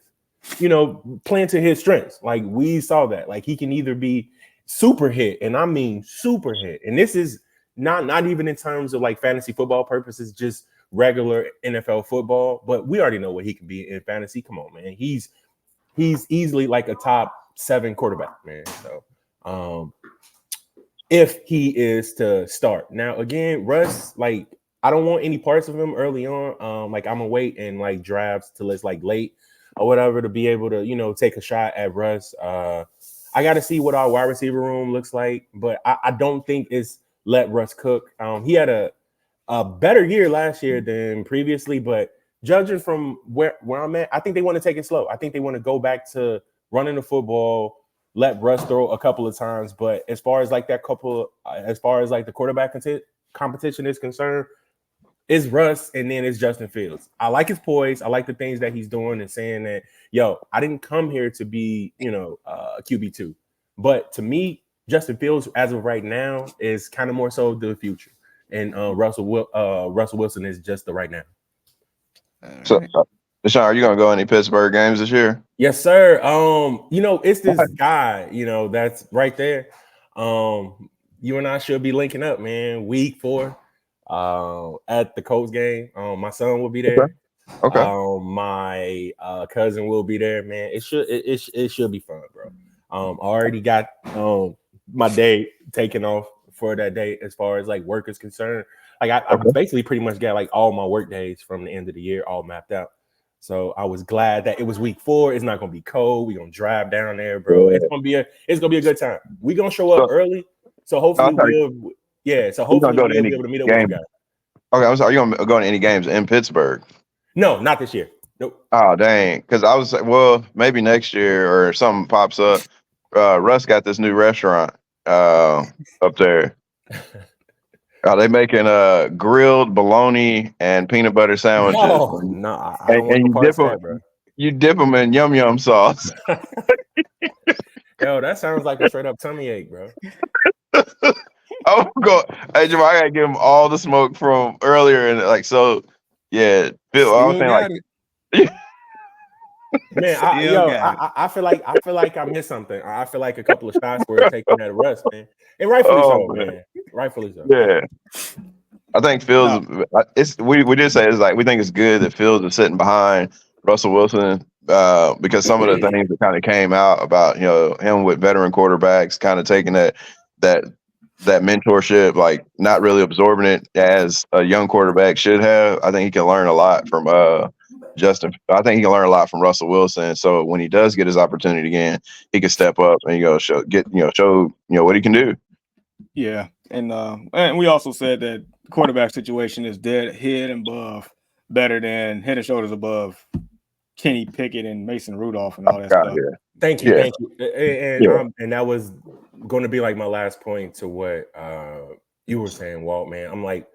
playing to his strengths. Like we saw that, like he can either be super hit, and I mean super hit, and this is not even in terms of like fantasy football purposes, just regular NFL football, but we already know what he can be in fantasy. Come on, man. He's easily like a top 7 quarterback, man. So if he is to start. Now again, Russ, like I don't want any parts of him early on. Like I'm gonna wait and like drafts till it's like late or whatever to be able to, take a shot at Russ. I gotta see what our wide receiver room looks like, but I don't think it's let Russ cook. He had a better year last year than previously, but judging from where I'm at, I think they want to take it slow. I think they want to go back to running the football, let Russ throw a couple of times. But as far as like the quarterback competition is concerned, it's Russ and then it's Justin Fields. I like his poise. I like the things that he's doing and saying that, yo, I didn't come here to be, a QB2. But to me, Justin Fields, as of right now, is kind of more so the future. And Russell Wilson is just the right now. So, Deshaun, are you gonna go any Pittsburgh games this year? Yes, sir. It's this guy, that's right there. You and I should be linking up, man. Week 4, at the Colts game. My son will be there. Okay. My cousin will be there, man. It should be fun, bro. I already got my day taken off for that day as far as like work is concerned. Like I basically pretty much got like all my work days from the end of the year all mapped out. So I was glad that it was week 4. It's not gonna be cold. We're gonna drive down there, bro. Yeah. It's gonna be a good time. We're gonna show up early. So hopefully we'll be able to meet up with you guys. Okay, I'm sorry. Are you gonna go to any games in Pittsburgh? No, not this year. Nope. Oh dang! Because I was like, well, maybe next year or something pops up. Russ got this new restaurant up there. They making grilled bologna and peanut butter sandwiches. Oh, no, I don't want no parts of that, bro. You dip them in yum yum sauce. Yo, that sounds like a straight up tummy ache, bro. Oh, go. Hey, Jamal, I gotta give him all the smoke from earlier, and like so. Yeah, Bill. I was saying like. Man, I feel like I missed something. I feel like a couple of shots were taken at Russ, man, and rightfully so, man. Rightfully so. Yeah, I think Fields. We did say it's like we think it's good that Fields is sitting behind Russell Wilson because some of the things that kind of came out about him with veteran quarterbacks kind of taking that mentorship, like not really absorbing it as a young quarterback should have. I think he can learn a lot from Justin. I think he can learn a lot from Russell Wilson. So when he does get his opportunity again, he can step up and show what he can do. Yeah, and we also said that the quarterback situation is dead head and above better than head and shoulders above Kenny Pickett and Mason Rudolph and all that stuff. Yeah. Thank you, Yeah. thank you. And that was going to be like my last point to what you were saying, Walt. Man, I'm like,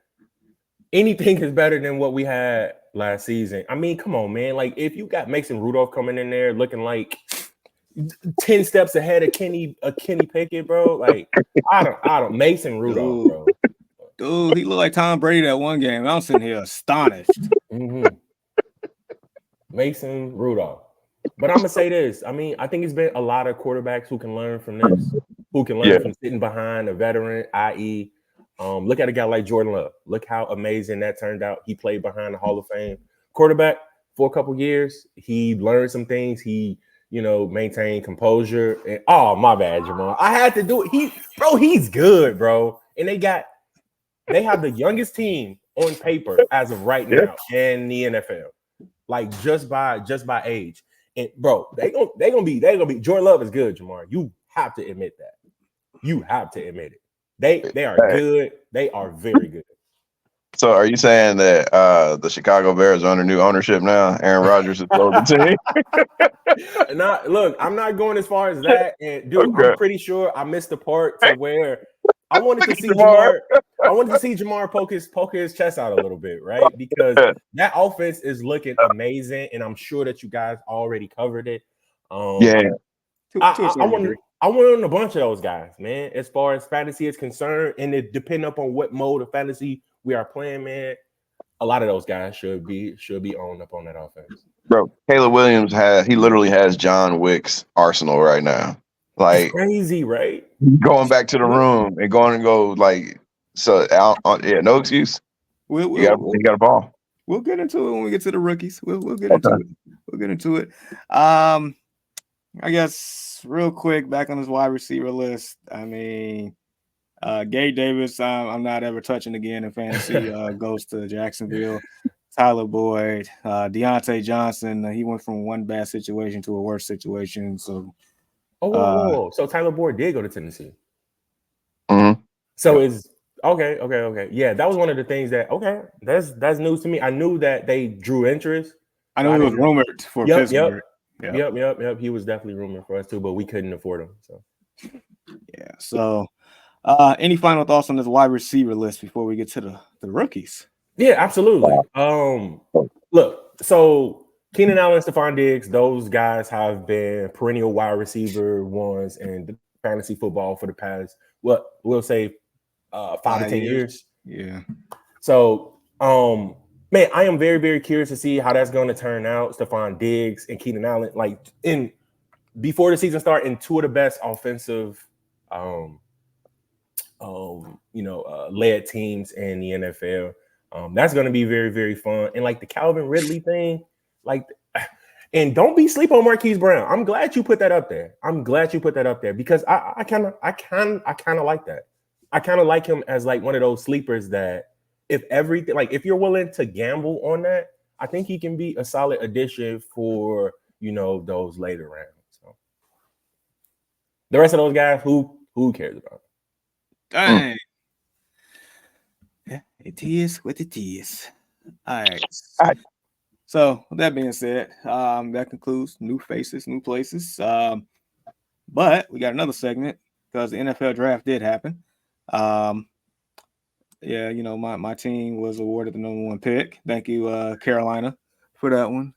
anything is better than what we had last season. I mean, come on, man. Like, if you got Mason Rudolph coming in there looking like 10 steps ahead of Kenny Pickett, bro. Like, I don't Mason Rudolph, bro. Dude, he looked like Tom Brady that one game. I'm sitting here astonished. Mm-hmm. Mason Rudolph. But I'm gonna say this. I mean, I think it's been a lot of quarterbacks who can learn from this, who can learn from sitting behind a veteran, i.e., look at a guy like Jordan Love. Look how amazing that turned out. He played behind the Hall of Fame quarterback for a couple years. He learned some things. He, maintained composure. And my bad, Jamal. I had to do it. He's good, bro. And they have the youngest team on paper as of right now in the NFL. Like just by age. And bro, they gonna be Jordan Love is good, Jamar. You have to admit that. You have to admit it. They are good. They are very good. So are you saying that the Chicago Bears are under new ownership now? Aaron Rodgers is closing the team? Look, I'm not going as far as that. And dude, okay. I'm pretty sure I missed the part to where I wanted to see Jamar. I wanted to see Jamar poke his chest out a little bit, right? Because that offense is looking amazing, and I'm sure that you guys already covered it. I want on a bunch of those guys, man. As far as fantasy is concerned, and it depending upon what mode of fantasy we are playing, man, a lot of those guys should be owned up on that offense. Bro, Caleb Williams literally has John Wick's arsenal right now. Like, it's crazy, right? Going back to the room and going and go like so. No excuse. You got a ball. We'll get into it when we get to the rookies. We'll get into it. We'll get into it. I guess real quick back on this wide receiver list. I mean, Gabe Davis, I'm not ever touching again in fantasy. Goes to Jacksonville. Tyler Boyd, Deontay Johnson. He went from one bad situation to a worse situation. So. Whoa. So Tyler Boyd did go to Tennessee. Mm-hmm. So is okay. Yeah, that was one of the things that that's news to me. I knew that they drew interest. I know he was rumored for Pittsburgh. Yep. He was definitely rumored for us too, but we couldn't afford him. So yeah. So any final thoughts on this wide receiver list before we get to the rookies? Yeah, absolutely. Look, so Keenan Allen, Stefon Diggs, those guys have been perennial wide receiver ones in fantasy football for the past, we'll say 5 to 10 years. Yeah. So, man, I am very, very curious to see how that's going to turn out. Stefon Diggs and Keenan Allen, like before the season start, in two of the best offensive, led teams in the NFL. That's going to be very, very fun. And like the Calvin Ridley thing. And don't be sleep on Marquise Brown. I'm glad you put that up there. Because I kind of like that. I kind of like him as like one of those sleepers that if you're willing to gamble on that, I think he can be a solid addition for those later rounds. So the rest of those guys, who cares about them? Dang. Yeah, it is what it is. All right. So with that being said, that concludes new faces, new places. But we got another segment because the NFL draft did happen. My team was awarded the number 1 pick. Thank you, Carolina, for that one.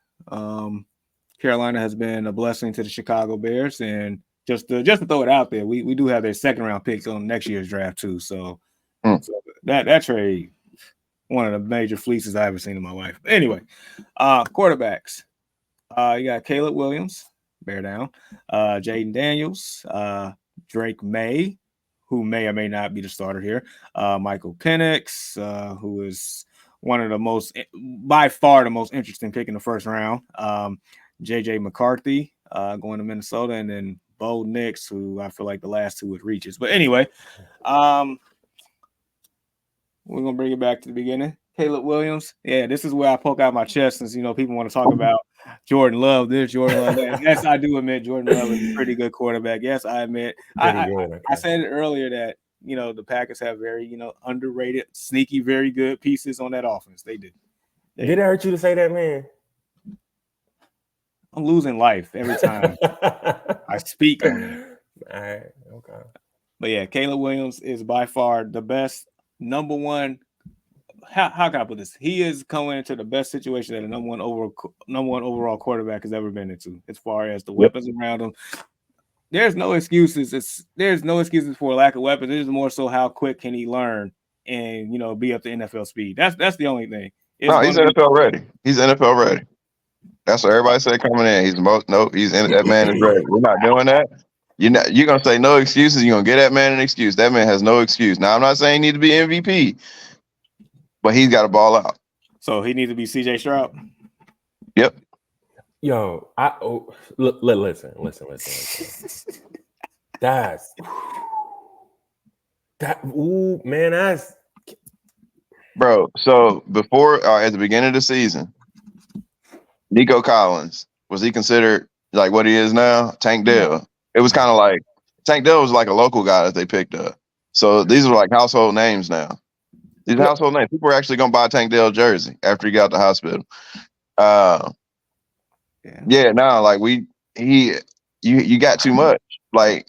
Carolina has been a blessing to the Chicago Bears, and just to throw it out there, we do have their 2nd round picks on next year's draft too. So that trade. One of the major fleeces I've ever seen in my life. But anyway, quarterbacks. You got Caleb Williams, bear down. Jaden Daniels, Drake May, who may or may not be the starter here. Michael Penix, who is by far the most interesting pick in the 1st round. JJ McCarthy, going to Minnesota, and then Bo Nix, who I feel like the last 2 would reaches. But anyway, we're going to bring it back to the beginning. Caleb Williams. Yeah, this is where I poke out my chest since, people want to talk about Jordan Love, this, Jordan Love, that. Yes, I do admit Jordan Love is a pretty good quarterback. Yes, I admit. I said it earlier that, the Packers have very, underrated, sneaky, very good pieces on that offense. They do. Did it hurt you to say that, man? I'm losing life every time I speak on it. All right, okay. But yeah, Caleb Williams is by far the best number one. How can I put this? He is coming into the best situation that a number one overall quarterback has ever been into, as far as the weapons around him. There's no excuses. There's no excuses for a lack of weapons. It's more so how quick can he learn and be up to NFL speed. That's the only thing. He's NFL ready. He's NFL ready. That's what everybody said coming in. That man is ready. We're not doing that. You're gonna say no excuses. You're gonna get that man an excuse. That man has no excuse. Now I'm not saying he need to be MVP, but he's got to ball out. So he needs to be CJ Stroud. Yep. Yo, listen. That's bro. So before at the beginning of the season, Nico Collins, was he considered like what he is now? Tank Dell. It was kind of like Tank Dell was like a local guy that they picked up. So these are like household names now. These household names. People are actually gonna buy a Tank Dell jersey after he got out the hospital. You got too much. Like,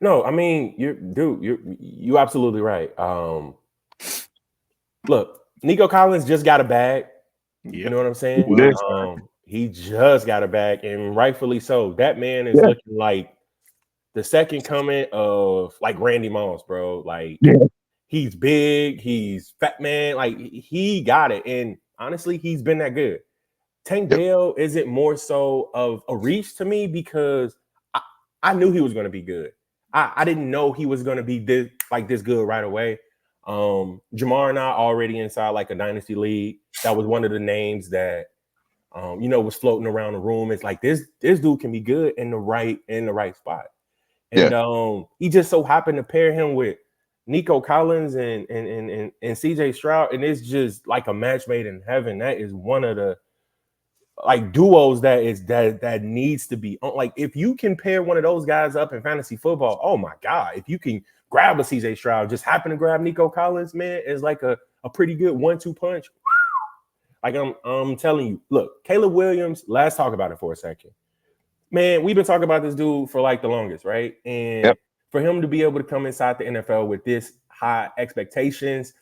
no, I mean, you're absolutely right. Look, Nico Collins just got a bag. Yep. You know what I'm saying? He just got a bag, and rightfully so. That man is looking like the second coming of like Randy Moss, bro. Like, he's big, he's fat, man. Like, he got it, and honestly, he's been that good. Tank Dell isn't more so of a reach to me because I knew he was going to be good. I didn't know he was going to be this good right away. Jamar and I already inside like a dynasty league. That was one of the names that was floating around the room. It's like this dude can be good in the right spot. And he just so happened to pair him with Nico Collins and CJ Stroud, and it's just like a match made in heaven. That is one of the like duos that needs to be on. Like, if you can pair one of those guys up in fantasy football, oh my God, if you can grab a CJ Stroud, just happen to grab Nico Collins, man, is like a pretty good 1-2 punch. Like, I'm telling you, look, Caleb Williams, let's talk about it for a second. Man, we've been talking about this dude for like the longest, right? And for him to be able to come inside the NFL with this high expectations,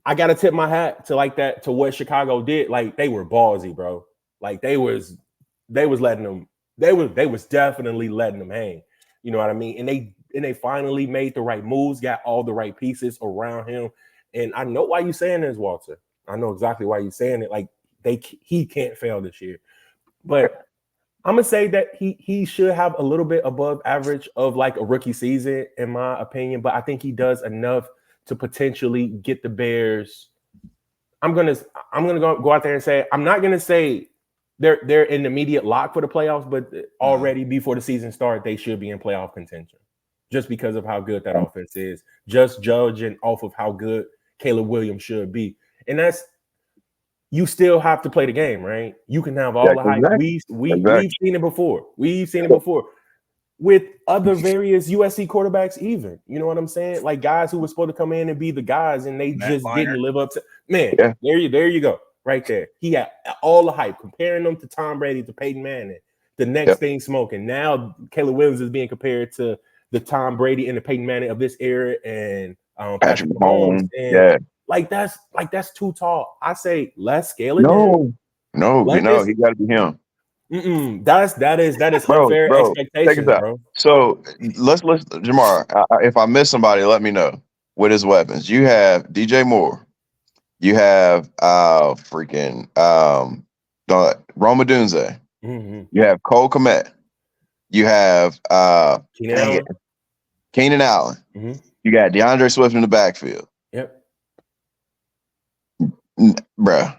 I gotta tip my hat to what Chicago did. Like, they were ballsy, bro. Like, they was letting them, they was definitely letting them hang. You know what I mean? And they finally made the right moves, got all the right pieces around him. And I know why you're saying this, Walter. I know exactly why you're saying it. Like, he can't fail this year. But I'm gonna say that he should have a little bit above average of like a rookie season, in my opinion. But I think he does enough to potentially get the Bears. I'm gonna go out there and say, I'm not gonna say they're an immediate lock for the playoffs, but already before the season starts, they should be in playoff contention, just because of how good that offense is. Just judging off of how good Caleb Williams should be, and that's, you still have to play the game, right? You can have all the hype. We've seen it before. We've seen it before with other various USC quarterbacks, even. You know what I'm saying? Like, guys who were supposed to come in and be the guys, and they didn't live up to. Man, there you go, right there. He had all the hype, comparing them to Tom Brady, to Peyton Manning, the next thing smoking. Now Caleb Williams is being compared to the Tom Brady and the Peyton Manning of this era, and Patrick Mahomes. Like, that's too tall. I say let's scale it down. No, he got to be him. That is unfair expectation, bro. So let's Jamar. If I miss somebody, let me know. With his weapons, you have DJ Moore, you have Rome Odunze, you have Cole Kmet, you have Keenan Allen, you got DeAndre Swift in the backfield. Bruh,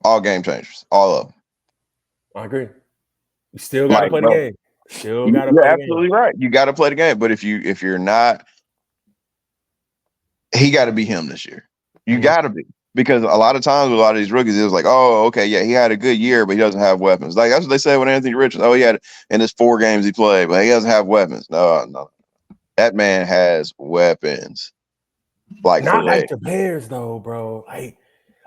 all game changers, all of them. I agree. You still got to play the game. Still got to play the game. Absolutely right. You got to play the game. But if you're not, he got to be him this year. You got to be, because a lot of times with a lot of these rookies, it was like, oh, okay, yeah, he had a good year, but he doesn't have weapons. Like, that's what they say with Anthony Richards. Oh, he had in his 4 games he played, but he doesn't have weapons. No, that man has weapons. like Not for like legs. the Bears though, bro. Like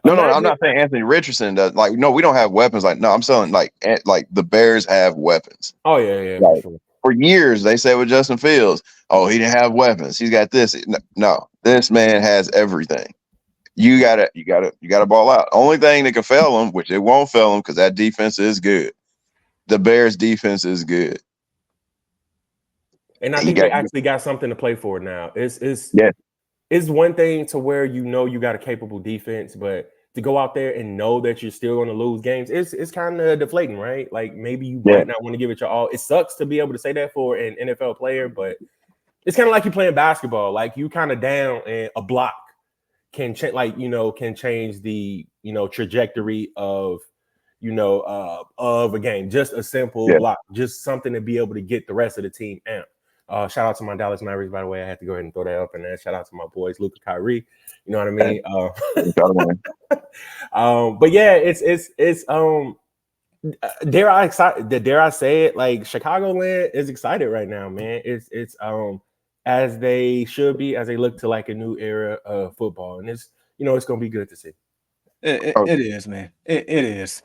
No, I'm imagine. not saying Anthony Richardson does. Like, no, we don't have weapons. Like, no, I'm saying like the Bears have weapons. Oh yeah, for Like sure. for years, they said with Justin Fields, oh, he didn't have weapons. He's got this. No, this man has everything. You gotta ball out. Only thing that can fail him, which it won't fail him, because that defense is good. The Bears' defense is good. And I think they actually got something to play for now. It's one thing to where you got a capable defense, but to go out there and know that you're still going to lose games, it's kind of deflating, right? Like maybe you might not want to give it your all. It sucks to be able to say that for an NFL player, but it's kind of like you playing basketball. Like you kind of down and a block can change, can change the trajectory of of a game. Just a simple block, just something to be able to get the rest of the team amped. Shout out to my Dallas Mavericks, by the way. I had to go ahead and throw that up in there. Shout out to my boys, Luka, Kyrie. You know what I mean? But yeah, it's dare I say it? Like Chicagoland is excited right now, man. It's as they should be as they look to like a new era of football, and it's gonna be good to see. It is, man. It is.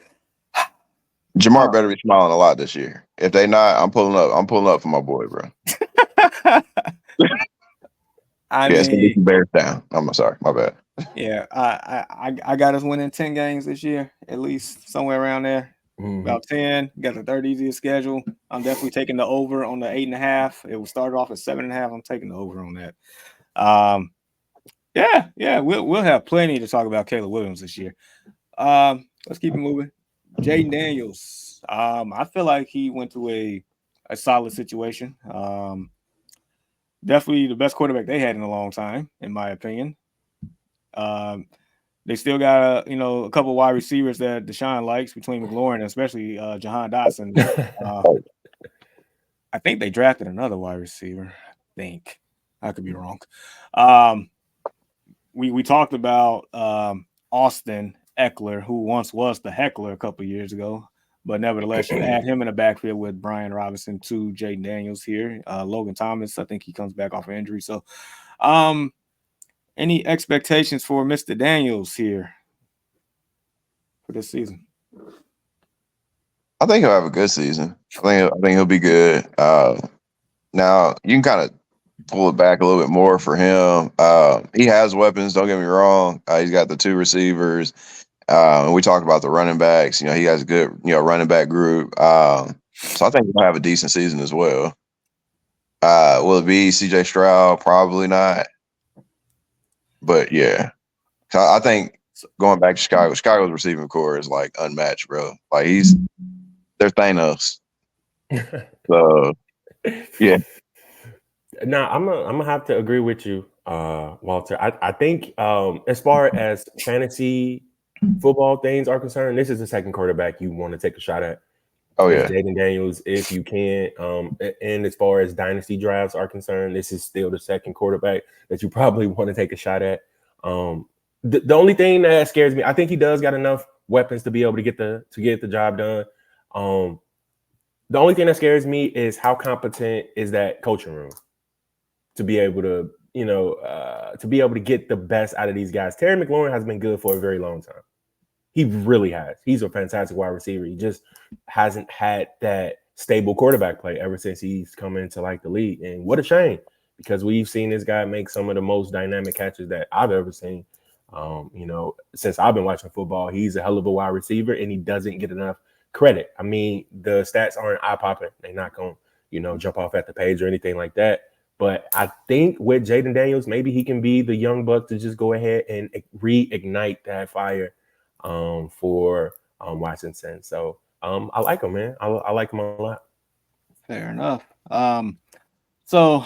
Jamar better be smiling a lot this year. If they not, I'm pulling up. I'm pulling up for my boy, bro. I mean, it's gonna be some Bears down. I'm sorry, my bad. Yeah, I got us winning 10 games this year, at least somewhere around there. About 10. Got the third easiest schedule. I'm definitely taking the over on the 8.5. It will start off at 7.5. I'm taking the over on that. Yeah, we'll have plenty to talk about Caleb Williams this year. Let's keep it moving. Jaden Daniels. I feel like he went to a solid situation. Definitely the best quarterback they had in a long time, in my opinion. They still got a couple wide receivers that Deshaun likes between McLaurin and especially Jahan Dotson. I think they drafted another wide receiver. I could be wrong. We talked about Austin Eckler, who once was the heckler a couple years ago, but nevertheless, you add him in the backfield with Brian Robinson to Jaden Daniels here. Logan Thomas, I think he comes back off of injury. So, any expectations for Mr. Daniels here for this season? I think he'll have a good season. I think he'll be good. Now you can kind of pull it back a little bit more for him. He has weapons. Don't get me wrong. He's got the two receivers. And we talked about the running backs. He has a good running back group. So I think he'll have a decent season as well. Will it be CJ Stroud? Probably not. But yeah, so I think going back to Chicago's receiving core is like unmatched, bro. Like they're Thanos. So yeah. Now I'm gonna have to agree with you, Walter. I think as far as fantasy football things are concerned, this is the second quarterback you want to take a shot at. Oh yeah, Jaden Daniels, if you can. And as far as dynasty drafts are concerned, this is still the second quarterback that you probably want to take a shot at. The only thing that scares me, I think he does got enough weapons to be able to get the job done. The only thing that scares me is how competent is that coaching room to be able to, to get the best out of these guys. Terry McLaurin has been good for a very long time. He really has. He's a fantastic wide receiver. He just hasn't had that stable quarterback play ever since he's come into like the league. And what a shame, because we've seen this guy make some of the most dynamic catches that I've ever seen. Since I've been watching football, he's a hell of a wide receiver and he doesn't get enough credit. I mean, the stats aren't eye-popping. They're not going to, jump off at the page or anything like that. But I think with Jaden Daniels, maybe he can be the young buck to just go ahead and reignite that fire for Washington. So I like him, man. I like him a lot. Fair enough. So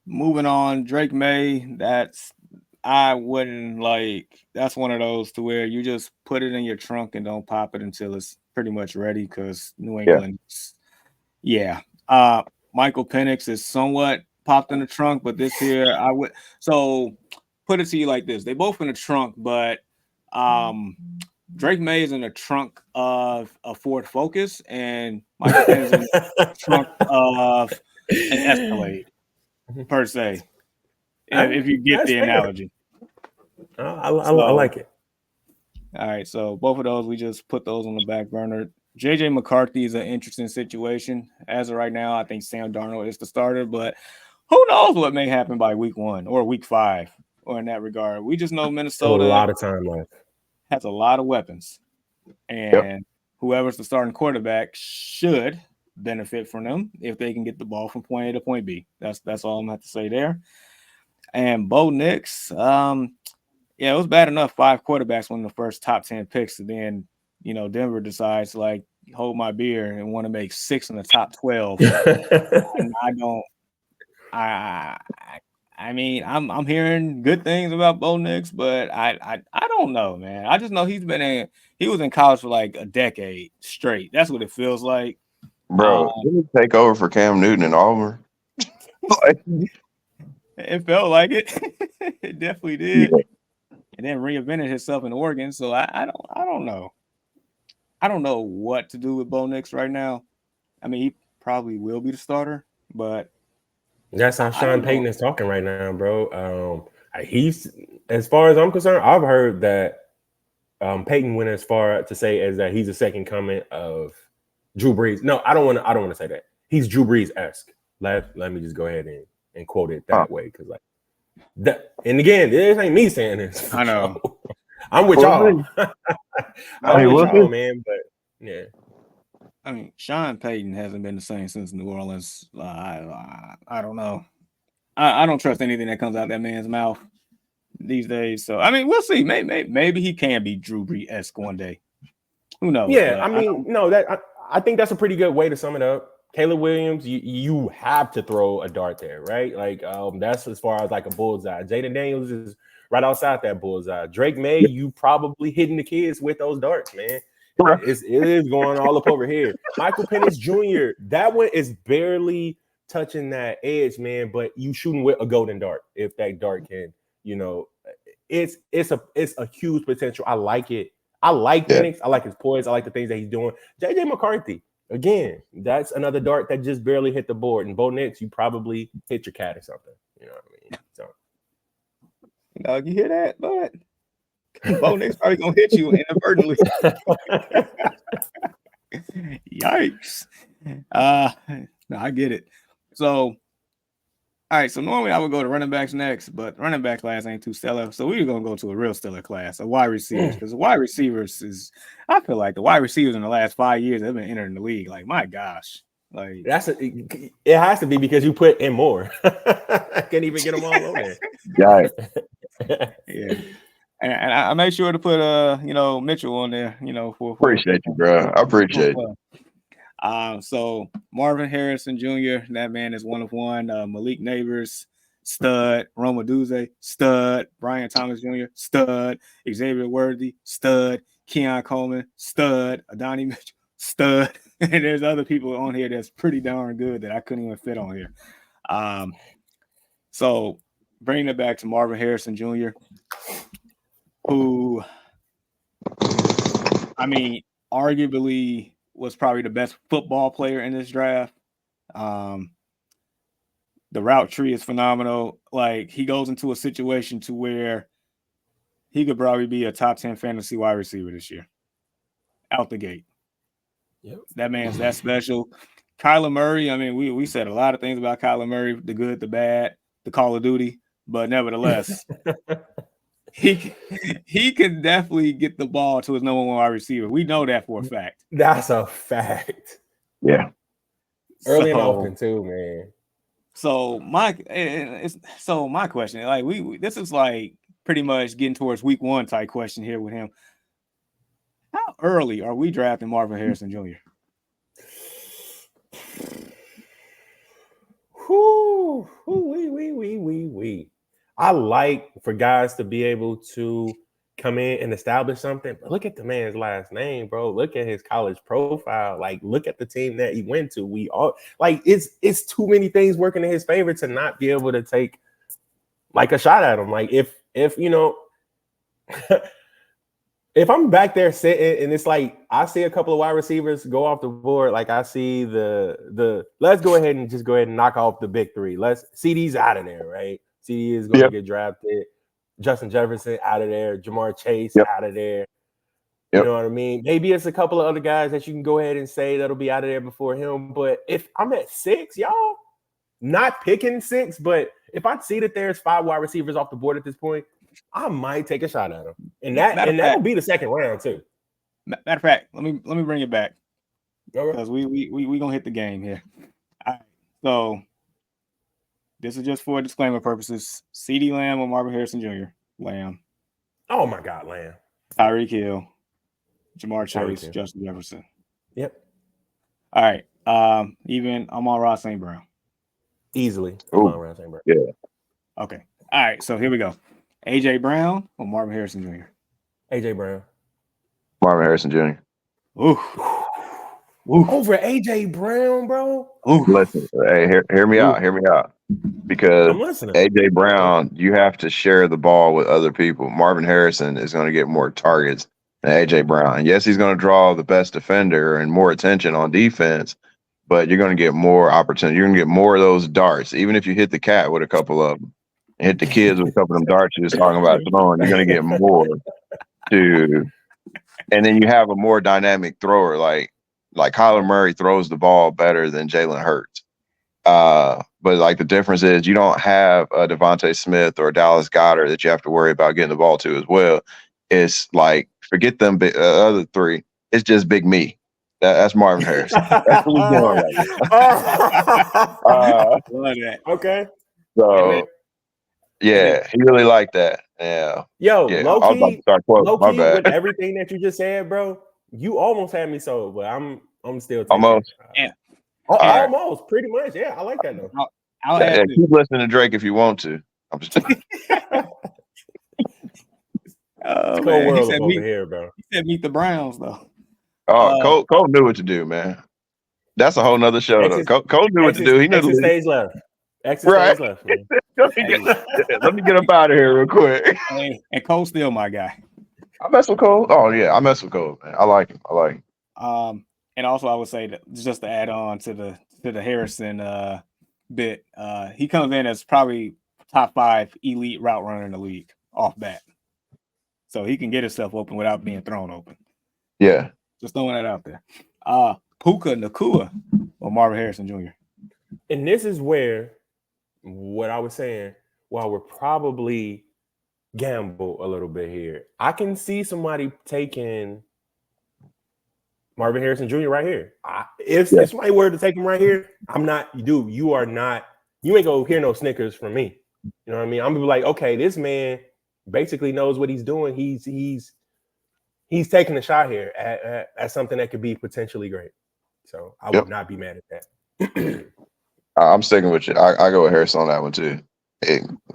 moving on, Drake May, that's one of those to where you just put it in your trunk and don't pop it until it's pretty much ready, because New England. Yeah. Michael Penix is somewhat popped in the trunk, but this year I would put it to you like this. They both in the trunk, but Drake May is in the trunk of a Ford Focus and Michael Penix is in the trunk of an Escalade, per se. if you get the analogy. I like it. All right, so both of those, we just put those on the back burner. JJ McCarthy is an interesting situation. As of right now, I think Sam Darnold is the starter, but who knows what may happen by week 1 or week 5 or in that regard. We just know Minnesota a lot of time left. Has a lot of weapons, and whoever's the starting quarterback should benefit from them if they can get the ball from point A to point B. That's all I'm going to have to say there. And Bo Nix, yeah, it was bad enough 5 quarterbacks won the first top 10 picks, and then Denver decides like hold my beer and want to make 6 in the top 12. And I mean, I'm hearing good things about Bo Nix, but I don't know, man. I just know he was in college for like a decade straight. That's what it feels like. Bro, didn't he take over for Cam Newton in Auburn? It felt like it. It definitely did. Yeah. And then reinvented himself in Oregon. So I don't know. I don't know what to do with Bo Nix right now. I mean, he probably will be the starter, but that's how Sean Payton is talking right now, bro. He's, as far as I'm concerned, I've heard that Payton went as far to say as that he's a second coming of Drew Brees. No, I don't want to say that. He's Drew Brees-esque. Let me just go ahead and quote it that way, because like that. And again, this ain't me saying this. I know. I'm with y'all. I'm with y'all, man. But yeah. I mean, Sean Payton hasn't been the same since New Orleans. I don't know. I don't trust anything that comes out that man's mouth these days. So I mean, we'll see. Maybe he can be Drew Brees-esque one day. Who knows? Yeah, I mean, I think that's a pretty good way to sum it up. Caleb Williams, you have to throw a dart there, right? Like that's as far as like a bullseye. Jaden Daniels is right outside that bullseye. Drake May, you probably hitting the kids with those darts, man. It is going all up over here. Michael Penix Jr., that one is barely touching that edge, man. But you shooting with a golden dart if that dart can, it's a huge potential. I like it. I like Penix. I like his poise. I like the things that he's doing. JJ McCarthy, again, that's another dart that just barely hit the board. And Bo Nix, you probably hit your cat or something. You know what I mean? So, you hear that, bud? Bo Nix probably gonna hit you inadvertently. Yikes! No, I get it. So, all right. So normally I would go to running backs next, but running back class ain't too stellar. So we're gonna go to a real stellar class, a wide receivers, because the wide receivers is. I feel like the wide receivers in the last 5 years have been entering the league. Like my gosh, like it has to be because you put in more. I can't even get them all on there. Got it. Yeah. And I made sure to put Mitchell on there, for appreciate you, bro. I appreciate it. So Marvin Harrison Jr., that man is one of one. Malik Neighbors, stud. Roma Duze, stud. Brian Thomas Jr., stud. Xavier Worthy, stud. Keon Coleman, stud. Adonai Mitchell, stud. And there's other people on here that's pretty darn good that I couldn't even fit on here. So bringing it back to Marvin Harrison Jr., who, I mean, arguably was probably the best football player in this draft. The route tree is phenomenal. Like, he goes into a situation to where he could probably be a top 10 fantasy wide receiver this year. Out the gate. Yep. That man's that special. Kyler Murray, I mean, we said a lot of things about Kyler Murray, the good, the bad, the Call of Duty, but nevertheless, he can definitely get the ball to his number one wide receiver. We know that for a fact. That's a fact. Yeah. Early and often too, man. So my question, like we this is like pretty much getting towards week 1 type question here with him. How early are we drafting Marvin Harrison Jr.? We. I like for guys to be able to come in and establish something. But look at the man's last name, bro. Look at his college profile. Like, look at the team that he went to. We all like it's too many things working in his favor to not be able to take like a shot at him. Like if if I'm back there sitting and it's like I see a couple of wide receivers go off the board, like I see the let's go ahead and knock off the big three. Let's see these out of there, right? CD is going to get drafted. Justin Jefferson out of there. Jamar Chase out of there. You know what I mean? Maybe it's a couple of other guys that you can go ahead and say that'll be out of there before him. But if I'm at 6, y'all, not picking 6, but if I see that there's 5 wide receivers off the board at this point, I might take a shot at him. And that'll be the second round too. Matter of fact, let me bring it back. Because we gonna hit the game here. All right, so this is just for disclaimer purposes. CeeDee Lamb or Marvin Harrison Jr. Lamb. Oh my God, Lamb. Tyreek Hill, Jamar Chase, Justin Jefferson. Yep. All right. Even Amon-Ra St. Brown. Easily. Amon-Ra St. Brown. Yeah. Okay. All right. So here we go. AJ Brown or Marvin Harrison Jr. AJ Brown. Marvin Harrison Jr. Ooh. Over AJ Brown, bro. Ooh. Listen, hey, hear me out. Hear me out. Because AJ Brown, you have to share the ball with other people. Marvin Harrison is going to get more targets than AJ Brown. And yes, he's going to draw the best defender and more attention on defense, but you're going to get more opportunity. You're going to get more of those darts. Even if you hit the cat with a couple of them, and hit the kids with a couple of them darts you're just talking about throwing, you're going to get more to. And then you have a more dynamic thrower like Kyler Murray throws the ball better than Jalen Hurts. But like the difference is you don't have a Devontae Smith or a Dallas Goedert that you have to worry about getting the ball to as well. It's like, forget them other 3. It's just Big Me. That's Marvin Harrison. That's what he's doing right now. Okay. So, yeah, he really liked that. Yeah. Yo, yeah. low-key, with everything that you just said, bro, you almost had me sold, but I'm still taking almost. Almost, pretty much. Yeah, I like that though. Keep listening to Drake if you want to. I'm just it's cold world over here, bro. He said meet the Browns though. Oh, Cole knew what to do, man. That's a whole nother show. Cole knew what to do. He knew exit stage left. Exit stage left. Man. Let me get up out of here real quick. And Cole's still my guy. I mess with Cole. Oh yeah, I mess with Cole, man. I like him. And also I would say that just to add on to the Harrison bit, he comes in as probably top 5 elite route runner in the league off bat. So he can get himself open without being thrown open. Yeah. Just throwing that out there. Puka Nacua or Marvin Harrison Jr. And this is where what I was saying, while we're probably gamble a little bit here, I can see somebody taking Marvin Harrison Jr. right here. If somebody were to take him right here, I'm not, dude, you ain't gonna hear no snickers from me. You know what I mean? I'm gonna be like, okay, this man basically knows what he's doing. He's taking a shot here at something that could be potentially great. So I would not be mad at that. I'm sticking with you. I go with Harrison on that one too.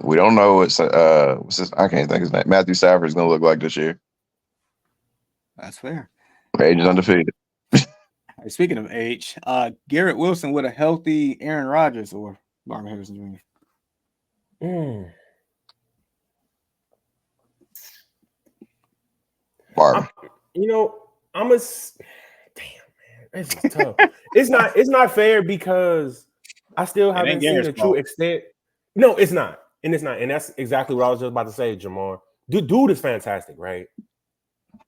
We don't know what's his, I can't think of his name. Matthew Stafford's gonna look like this year. That's fair. Age is undefeated. Speaking of age, Garrett Wilson with a healthy Aaron Rodgers or Marvin Harrison Jr. Marvin. I'm a damn man. This is tough. It's not fair because I still haven't seen the true extent. No, it's not. And that's exactly what I was just about to say, Jamar. Dude is fantastic, right?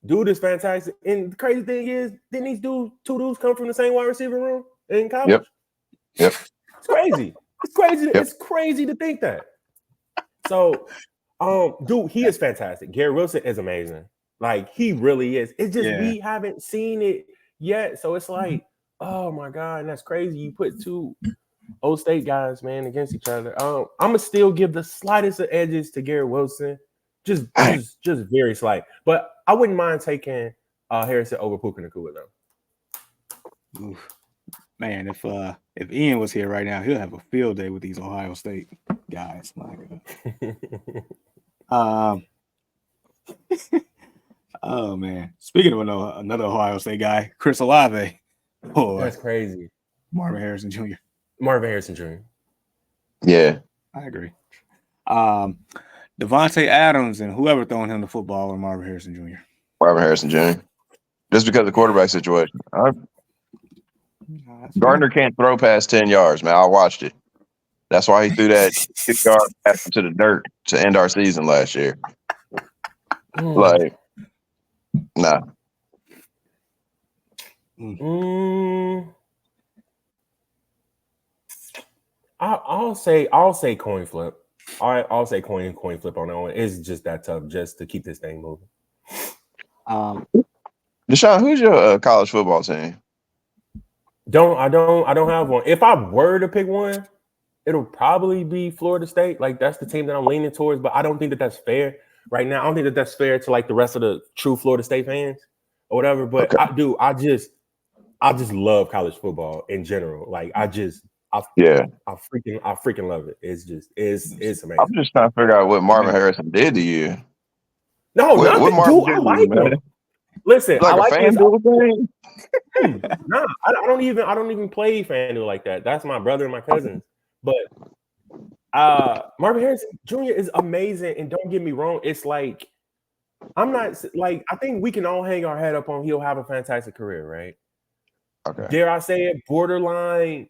Dude is fantastic. And the crazy thing is, didn't these two dudes come from the same wide receiver room in college? Yep. It's crazy. It's crazy. Yep. It's crazy to think that. So, dude, he is fantastic. Garrett Wilson is amazing. Like, he really is. It's just we haven't seen it yet. So it's like, oh my God, and that's crazy. You put 2 old state guys, man, against each other. I'm gonna still give the slightest of edges to Garrett Wilson. Just very slight. But I wouldn't mind taking Harrison over Puka Nacua though. Oof. Man, if Ian was here right now, he'll have a field day with these Ohio State guys. My God. Oh man. Speaking of another Ohio State guy, Chris Olave. Oh, that's crazy. Marvin Harrison Jr. Marvin Harrison Jr. Yeah. I agree. Devontae Adams and whoever throwing him the football or Marvin Harrison Jr. Marvin Harrison Jr. Just because of the quarterback situation. Gardner can't throw past 10 yards, man. I watched it. That's why he threw that 6-yard pass to the dirt to end our season last year. Like, nah. I'll say coin flip. I'll say coin flip on that one. It's just that tough just to keep this thing moving. Deshaun, who's your college football team? I don't have one. If I were to pick one, it'll probably be Florida State. Like that's the team that I'm leaning towards, but I don't think that that's fair right now. I don't think that that's fair to like the rest of the true Florida State fans or whatever. But okay. I just love college football in general. Like I freaking love it. It's amazing. I'm just trying to figure out what Marvin Harrison did to you. No, nothing. Dude, I like him. Listen, like I like FanDuel thing. Nah, I don't even play FanDuel like that. That's my brother and my cousins. But Marvin Harrison Jr. is amazing, and don't get me wrong, it's like I'm not like I think we can all hang our head up on he'll have a fantastic career, right? Okay. Dare I say it, borderline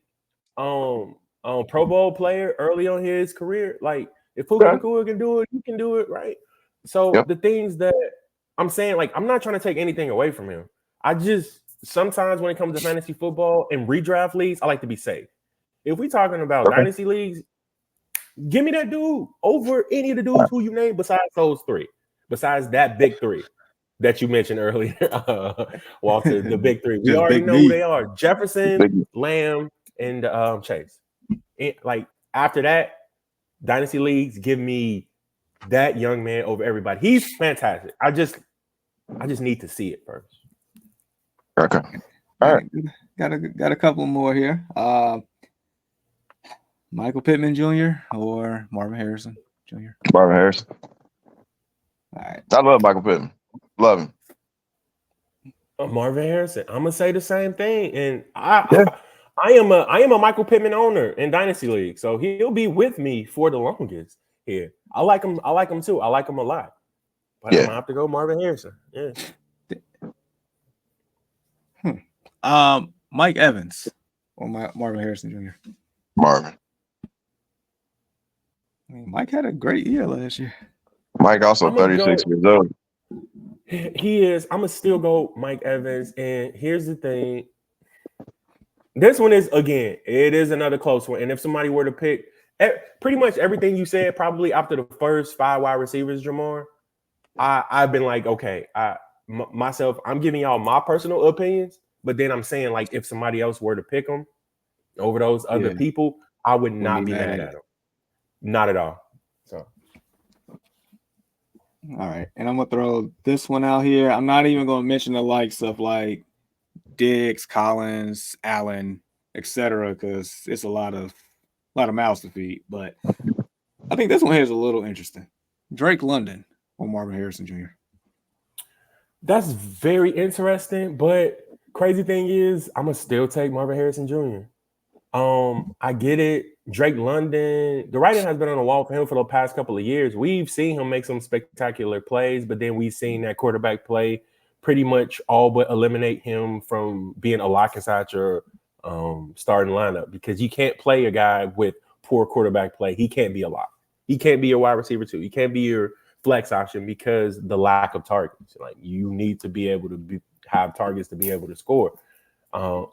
Pro Bowl player early on his career. Like if Puka Nacua can do it, you can do it, right? So the things that I'm saying, like I'm not trying to take anything away from him. I just sometimes when it comes to fantasy football and redraft leagues, I like to be safe. If we're talking about dynasty leagues, give me that dude over any of the dudes who you name besides those three, besides that big three that you mentioned earlier, Walter, the big three. We already know who they are: Jefferson, Lamb, and Chase. Like after that, dynasty leagues, give me that young man over everybody. He's fantastic. I just need to see it first. Okay. All right. Got a couple more here. Michael Pittman Jr. or Marvin Harrison Jr. Marvin Harrison. All right. I love Michael Pittman. Love him. Marvin Harrison. I'm gonna say the same thing, and I am a Michael Pittman owner in Dynasty League, so he'll be with me for the longest here. I like him too. I like him a lot, but I'm gonna have to go Marvin Harrison. Yeah. Mike Evans or Marvin Harrison Jr. Marvin. I mean, Mike had a great year last year. Mike also 36 years old. He is. I'm gonna still go Mike Evans. And here's the thing. This one is it is another close one. And if somebody were to pick pretty much everything you said, probably after the first 5 wide receivers, Jamar, I've been like, okay, myself, I'm giving y'all my personal opinions, but then I'm saying like if somebody else were to pick them over those other people, I would not be mad at them. Not at all. So, all right, and I'm gonna throw this one out here. I'm not even gonna mention the likes of like Diggs, Collins, Allen, etc., because it's a lot of mouths to feed. But I think this one here is a little interesting. Drake London or Marvin Harrison Jr. That's very interesting. But crazy thing is, I'm gonna still take Marvin Harrison Jr. I get it. Drake London, the writing has been on the wall for him for the past couple of years. We've seen him make some spectacular plays, but then we've seen that quarterback play pretty much all but eliminate him from being a lock inside your starting lineup, because you can't play a guy with poor quarterback play. He can't be a lock. He can't be your wide receiver too. He can't be your flex option because the lack of targets. Like you need to be able to have targets to be able to score.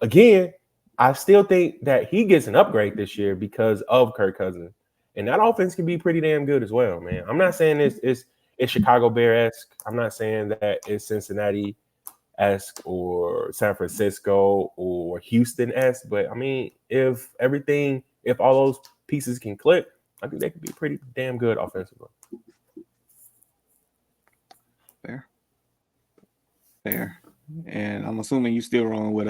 Again, I still think that he gets an upgrade this year because of Kirk Cousins, and that offense can be pretty damn good as well, man. I'm not saying it's Chicago Bear-esque. I'm not saying that it's Cincinnati-esque or San Francisco or Houston-esque, but I mean, if all those pieces can click, I think they could be pretty damn good offensively. Fair. And I'm assuming you still rolling with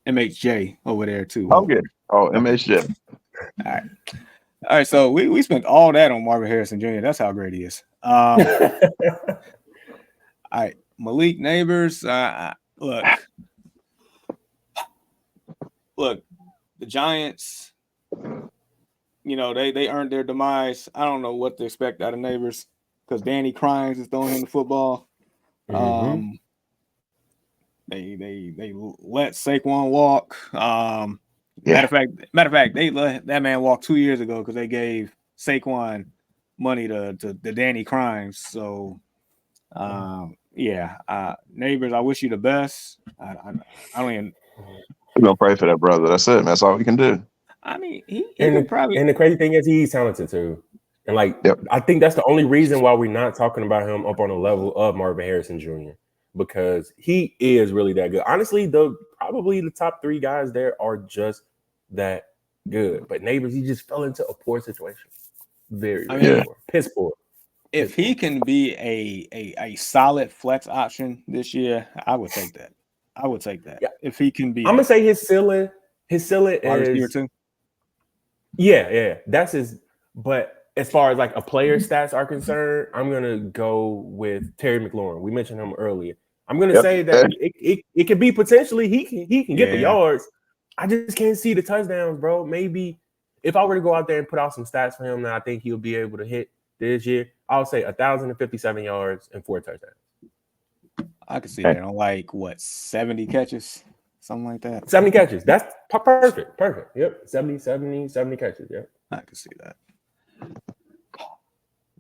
MHJ over there too. I'm good. Oh, MHJ. All right. So we spent all that on Marvin Harrison Jr. That's how great he is. All right, Malik Neighbors. Look, the Giants. You know they earned their demise. I don't know what to expect out of Neighbors because Danny Crimes is throwing him the football. They let Saquon walk. Yeah. Matter of fact, they let that man walk 2 years ago because they gave Saquon money to Danny Crimes. So, neighbors, I wish you the best. I don't even. We're gonna pray for that brother. That's it, man. That's all we can do. I mean, he And could probably. the crazy thing is he's talented too. And like, Yep. I think that's the only reason why we're not talking about him up on the level of Marvin Harrison Jr. because he is really that good. Honestly, probably the top 3 guys there are just that good. But neighbors, he just fell into a poor situation. Very poor. Piss poor. If he can be a solid flex option this year, I would take that. Yeah. If he can be, I'm gonna say his ceiling wide receiver is too. Yeah, that's his. But as far as like a player stats are concerned, I'm gonna go with Terry McLaurin. We mentioned him earlier. I'm gonna say that it could be potentially he can get the yards. I just can't see the touchdowns, bro. Maybe if I were to go out there and put out some stats for him, then I think he'll be able to hit this year. I'll say 1,057 yards and 4 touchdowns. I could see that on like 70 catches, something like that. 70 catches. That's perfect. Perfect. Yep. 70 catches. Yep. I could see that.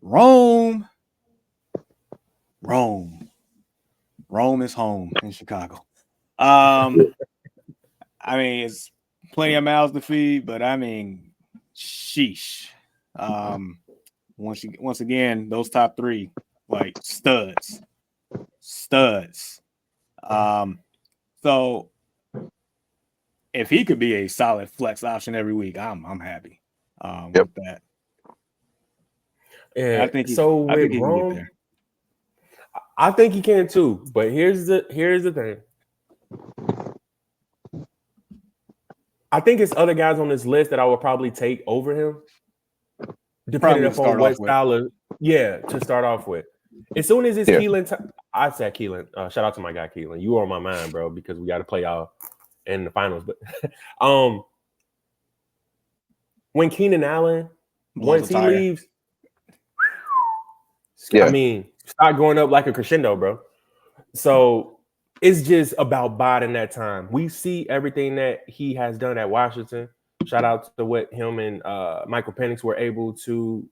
Rome is home in Chicago. I mean, it's plenty of mouths to feed, but I mean, sheesh. Once again, those top 3, like studs. So if he could be a solid flex option every week, I'm happy with that. Yeah, I think he with can Rome, get there. I think he can too. But here's the thing. I think it's other guys on this list that I would probably take over him, depending upon what style of to start off with. As soon as it's Keelan, I said Keelan. Shout out to my guy Keelan. You are on my mind, bro, because we got to play y'all in the finals. But when Keenan Allen, once he leaves, I mean, start going up like a crescendo, bro. So it's just about biding that time. We see everything that he has done at Washington. Shout out to what him and Michael Penix were able to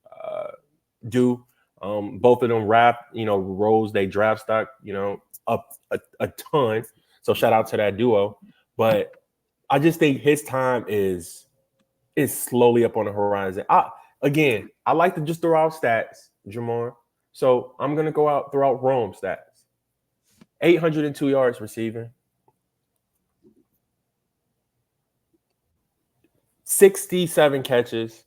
do. Both of them rose they draft stock, up a ton. So shout out to that duo. But I just think his time is slowly up on the horizon. I like to just throw out stats, Jamar. So I'm gonna go out throw out Rome stats. 802 yards receiving, 67 catches,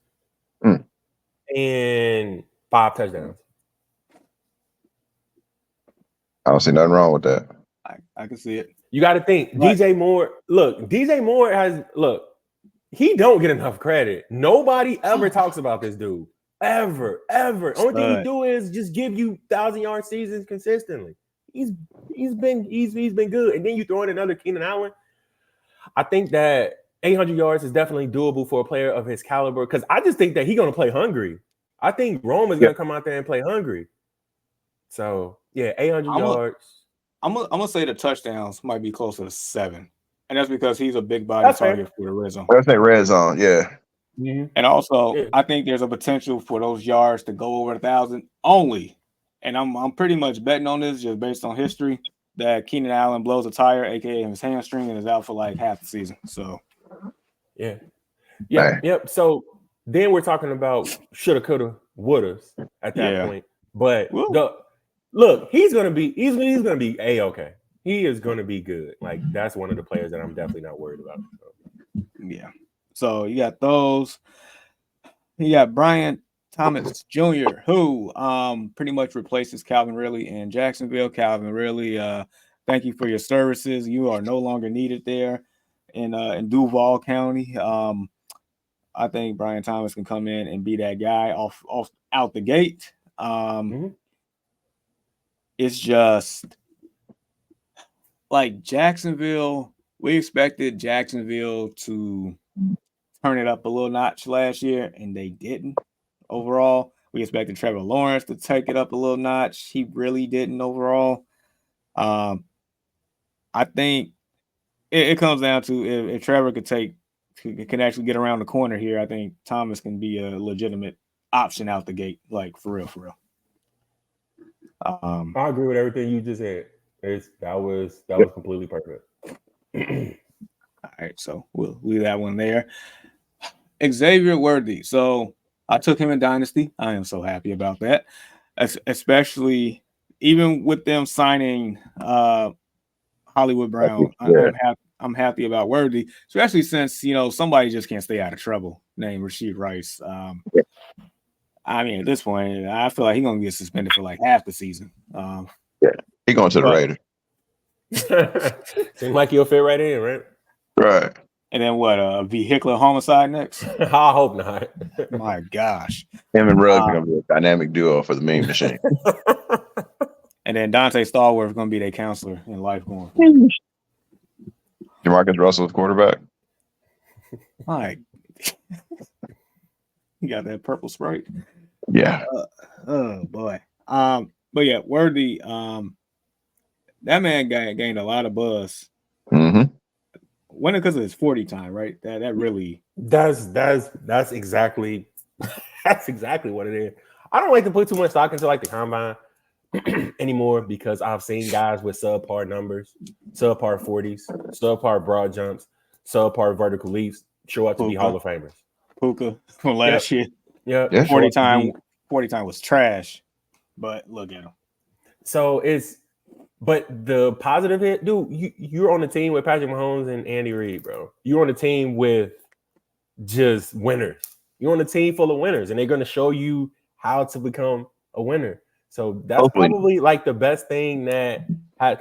and 5 touchdowns. I don't see nothing wrong with that. I can see it. You got to think, right. DJ Moore. He don't get enough credit. Nobody ever talks about this dude. Ever. Only thing he do is just give you 1,000-yard seasons consistently. He's been good. And then you throw in another Keenan Allen. I think that 800 yards is definitely doable for a player of his caliber because I just think that he's going to play hungry. I think Rome is going to come out there and play hungry. So, 800 yards. I'm gonna say the touchdowns might be closer to 7. And that's because he's a big body target for the red zone. Let's say red zone, yeah. Mm-hmm. And also, I think there's a potential for those yards to go over 1,000 only. And I'm pretty much betting on this just based on history that Keenan Allen blows a tire, aka his hamstring, and is out for like half the season. So, yep. So then we're talking about shoulda, coulda, wouldas at that point. But he's gonna be A-okay. He is gonna be good. Like that's one of the players that I'm definitely not worried about. So. Yeah. So you got those. You got Brian Thomas Jr., who pretty much replaces Calvin Ridley in Jacksonville. Calvin Ridley, thank you for your services. You are no longer needed there in Duval County. I think Brian Thomas can come in and be that guy off out the gate. It's just like Jacksonville. We expected Jacksonville to turn it up a little notch last year, and they didn't. Overall, we expected Trevor Lawrence to take it up a little notch. He really didn't overall. I think it comes down to if Trevor could can actually get around the corner here, I think Thomas can be a legitimate option out the gate, like for real. I agree with everything you just said. That was completely perfect. All right, so we'll leave that one there. Xavier Worthy. So I took him in Dynasty. I am so happy about that, especially even with them signing Hollywood Brown. I'm happy about Worthy, especially since somebody just can't stay out of trouble. Named Rashid Rice. I mean, at this point, I feel like he's gonna get suspended for like half the season. He going to the Raiders. Seems like you'll fit right in, right? Right. And then what? Vehicular homicide next? I hope not. My gosh. Him and Ruggs are gonna be a dynamic duo for the meme machine. And then Dante Stallworth is gonna be their counselor in life going forward. Jamarcus Russell's quarterback. My, you got that purple Sprite. Yeah. Oh boy. But yeah, Worthy. That man gained a lot of buzz. Mm-hmm. When because of his 40 time, right? That really. That's exactly what it is. I don't like to put too much stock into like the combine anymore because I've seen guys with subpar numbers, subpar 40s, subpar broad jumps, subpar vertical leaps show up to be Hall of Famers. Puka from last year. Yeah. 40 time was trash, but look at him. So but the positive hit, dude, you're on the team with Patrick Mahomes and Andy Reid, bro. You're on the team with just winners. You're on a team full of winners, and they're going to show you how to become a winner. So that's probably like the best thing that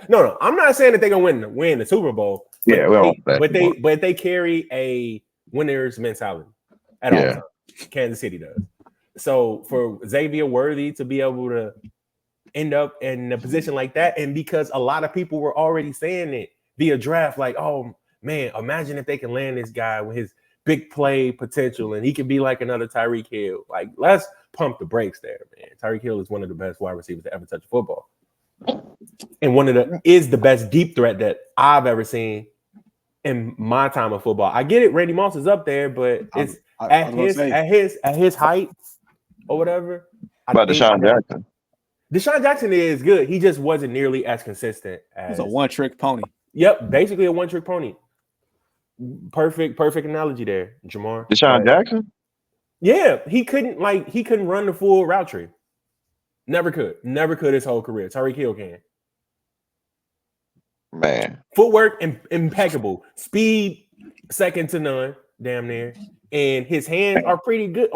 no, I'm not saying that they're gonna win the Super Bowl. But they carry a winner's mentality at all times. Kansas City does. So for Xavier Worthy to be able to end up in a position like that, and because a lot of people were already saying it via draft, like, oh man, imagine if they can land this guy with his big play potential and he can be like another Tyreek Hill. Like, let's pump the brakes there, man. Tyreek Hill is one of the best wide receivers to ever touch football. And is the best deep threat that I've ever seen in my time of football. I get it, Randy Moss is up there, but it's at his height or whatever. Deshaun Jackson. Deshaun Jackson is good. He just wasn't nearly as consistent as He's a one-trick pony. Yep, basically a one-trick pony. Perfect analogy there, Jamar. Deshaun Jackson? Yeah, he couldn't run the full route tree. Never could his whole career. Tyreek Hill can. Man. Footwork impeccable. Speed second to none, damn near. And his hands are pretty good.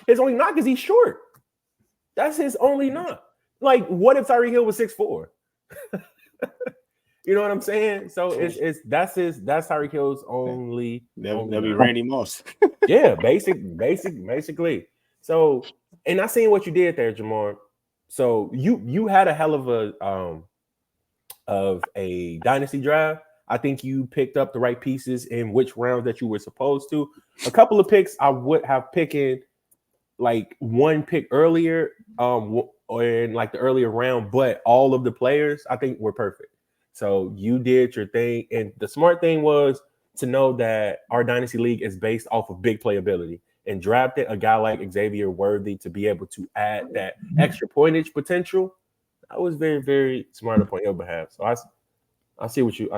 His only knock is he's short. That's his only knock. Like, what if Tyreek Hill was 6'4"? You know what I'm saying? So that's Tyreek Hill's only. That'll be Randy Moss. Yeah, basically. So, and I seen what you did there, Jamar. So you had a hell of a dynasty draft. I think you picked up the right pieces in which rounds that you were supposed to. A couple of picks I would have picked like one pick earlier, or in like the earlier round, but all of the players I think were perfect. So you did your thing, and the smart thing was to know that our dynasty league is based off of big playability, and drafted a guy like Xavier Worthy to be able to add that extra pointage potential. I was very, very smart upon your behalf. So I see what you're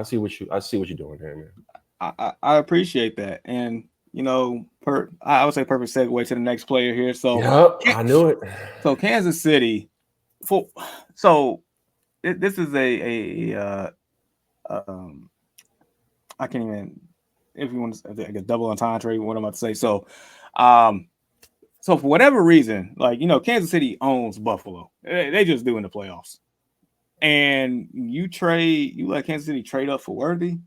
doing here, man. I appreciate that, and I would say perfect segue to the next player here. So yep, I knew it. So Kansas City, this is I can't even, if you want to, like a double entendre, what I'm about to say. So for whatever reason, like, Kansas City owns Buffalo. They just do in the playoffs. And you let Kansas City trade up for Worthy.